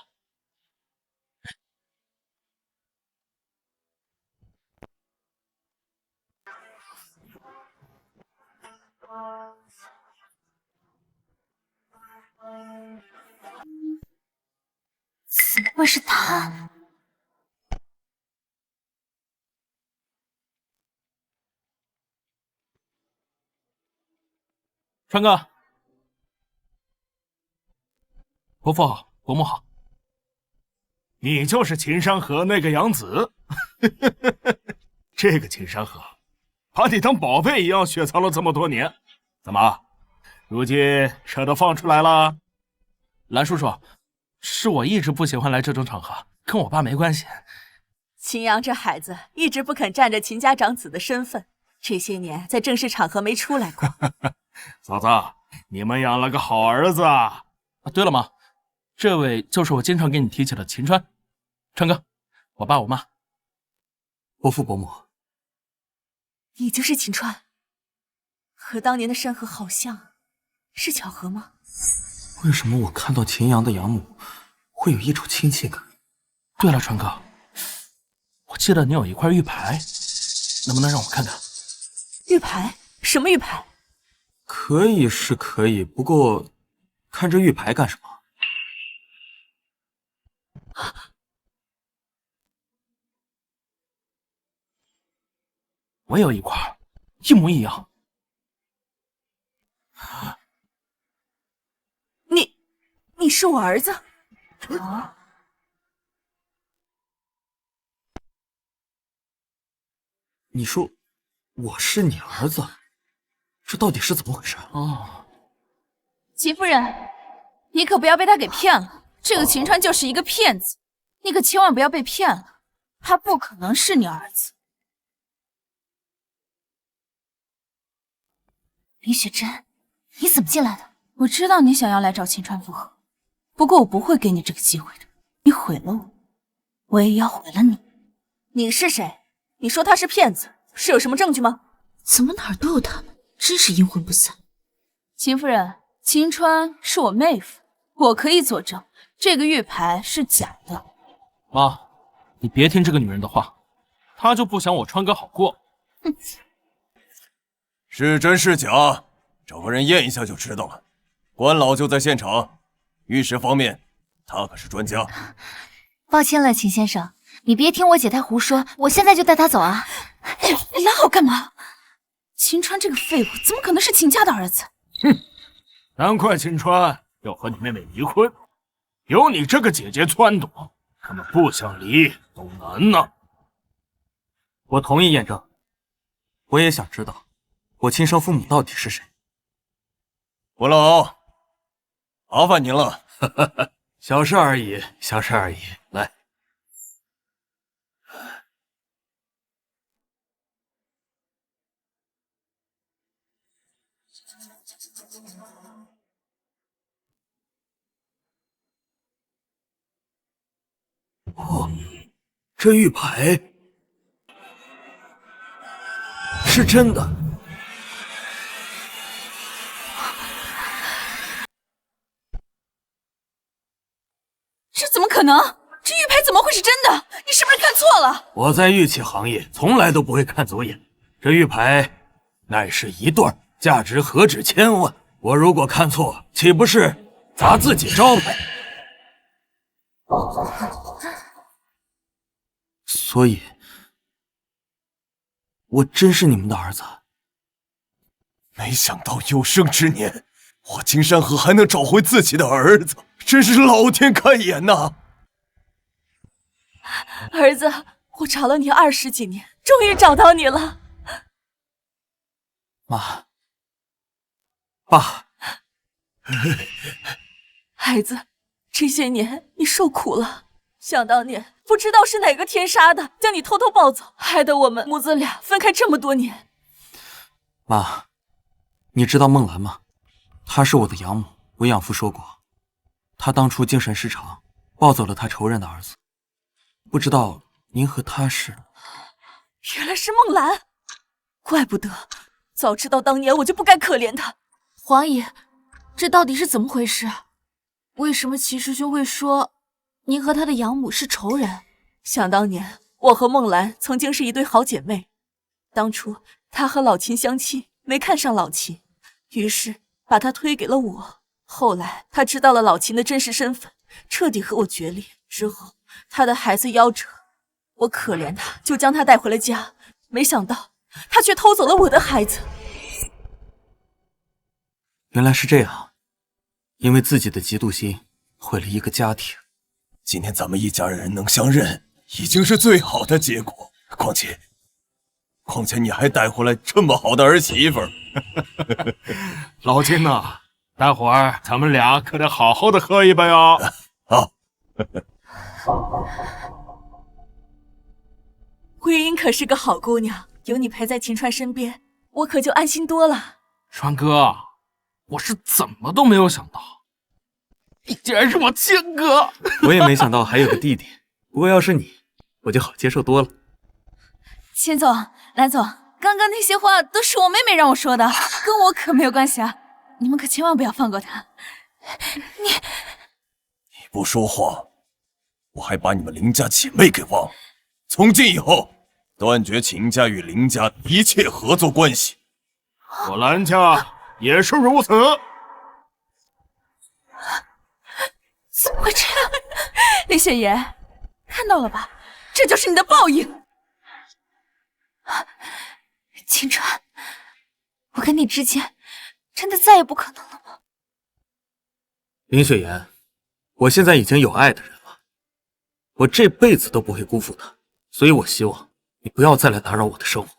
怎么会是他？川哥，伯父好，伯母好。你就是秦山河那个养子？这个秦山河，把你当宝贝一样雪藏了这么多年，怎么，如今舍得放出来了？蓝叔叔，是我一直不喜欢来这种场合，跟我爸没关系。秦阳这孩子一直不肯占着秦家长子的身份，这些年在正式场合没出来过。嫂子，你们养了个好儿子啊！对了妈，这位就是我经常给你提起的秦川。川哥，我爸我妈。伯父伯母，你就是秦川，和当年的山河好像，是巧合吗？为什么我看到秦阳的养母会有一种亲切感？对了，川哥，我记得你有一块玉牌，能不能让我看看？玉牌？什么玉牌？可以是可以，不过看这玉牌干什么？我有一块，一模一样。你是我儿子？啊！你说我是你儿子，这到底是怎么回事？哦，秦夫人，你可不要被他给骗了。这个秦川就是一个骗子，你可千万不要被骗了，他不可能是你儿子。林雪珍，你怎么进来的？我知道你想要来找秦川复合，不过我不会给你这个机会的。你毁了我，我也要毁了你。你是谁？你说他是骗子，是有什么证据吗？怎么哪儿都有他们，真是阴魂不散。秦夫人，秦川是我妹夫，我可以作证，这个玉牌是假的。妈，你别听这个女人的话，她就不想我川哥好过。哼，是真是假，找个人验一下就知道了。关老就在现场，玉石方面他可是专家。抱歉了，秦先生，你别听我姐太胡说，我现在就带她走啊！你拉我干嘛？秦川这个废物怎么可能是秦家的儿子？哼，难怪秦川要和你妹妹离婚，有你这个姐姐撺掇，他们不想离都难呢。我同意验证，我也想知道我亲生父母到底是谁。关老，麻烦您了。小事而已，小事而已。来，哦，这玉牌是真的。这怎么可能？这玉牌怎么会是真的？你是不是看错了？我在玉器行业从来都不会看走眼，这玉牌乃是一对，价值何止千万。我如果看错，岂不是砸自己招牌？所以，我真是你们的儿子。没想到有生之年，我金山河还能找回自己的儿子，真是老天开眼呐！儿子，我找了你20几年，终于找到你了。妈，爸，孩子，这些年你受苦了。想当年不知道是哪个天杀的，将你偷偷抱走，害得我们母子俩分开这么多年。妈，你知道孟兰吗？她是我的养母，我养父说过，她当初精神失常，抱走了她仇人的儿子。不知道您和她是？原来是孟兰，怪不得，早知道当年我就不该可怜她。皇爷，这到底是怎么回事？为什么齐师兄会说您和他的养母是仇人？想当年，我和孟兰曾经是一对好姐妹。当初她和老秦相亲，没看上老秦，于是把她推给了我。后来她知道了老秦的真实身份，彻底和我决裂。之后她的孩子夭折，我可怜她，就将她带回了家。没想到她却偷走了我的孩子。原来是这样，因为自己的嫉妒心毁了一个家庭。今天咱们一家人能相认，已经是最好的结果。况且你还带回来这么好的儿媳妇儿。老金呐，待会儿咱们俩可得好好的喝一杯哦。好。徽因可是个好姑娘，有你陪在秦川身边，我可就安心多了。川哥，我是怎么都没有想到，你竟然是我亲哥！我也没想到还有个弟弟，不过要是你，我就好接受多了。秦总、蓝总，刚刚那些话都是我妹妹让我说的，跟我可没有关系啊！你们可千万不要放过她。你不说话，我还把你们林家姐妹给忘了。从今以后，断绝秦家与林家一切合作关系。我蓝家也是如此。怎么会这样？林雪言，看到了吧？这就是你的报应。秦川，我跟你之间真的再也不可能了吗？林雪言，我现在已经有爱的人了，我这辈子都不会辜负他，所以我希望你不要再来打扰我的生活。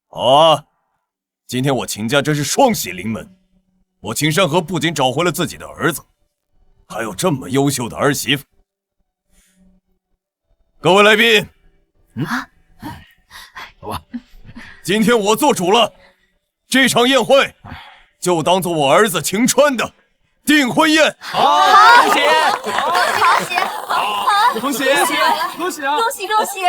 好啊，今天我秦家真是双喜临门。我秦山河不仅找回了自己的儿子，还有这么优秀的儿媳妇。各位来宾，走吧。今天我做主了，这场宴会就当做我儿子秦川的订婚宴。好，恭喜！恭喜！恭喜！恭喜啊！恭喜恭喜！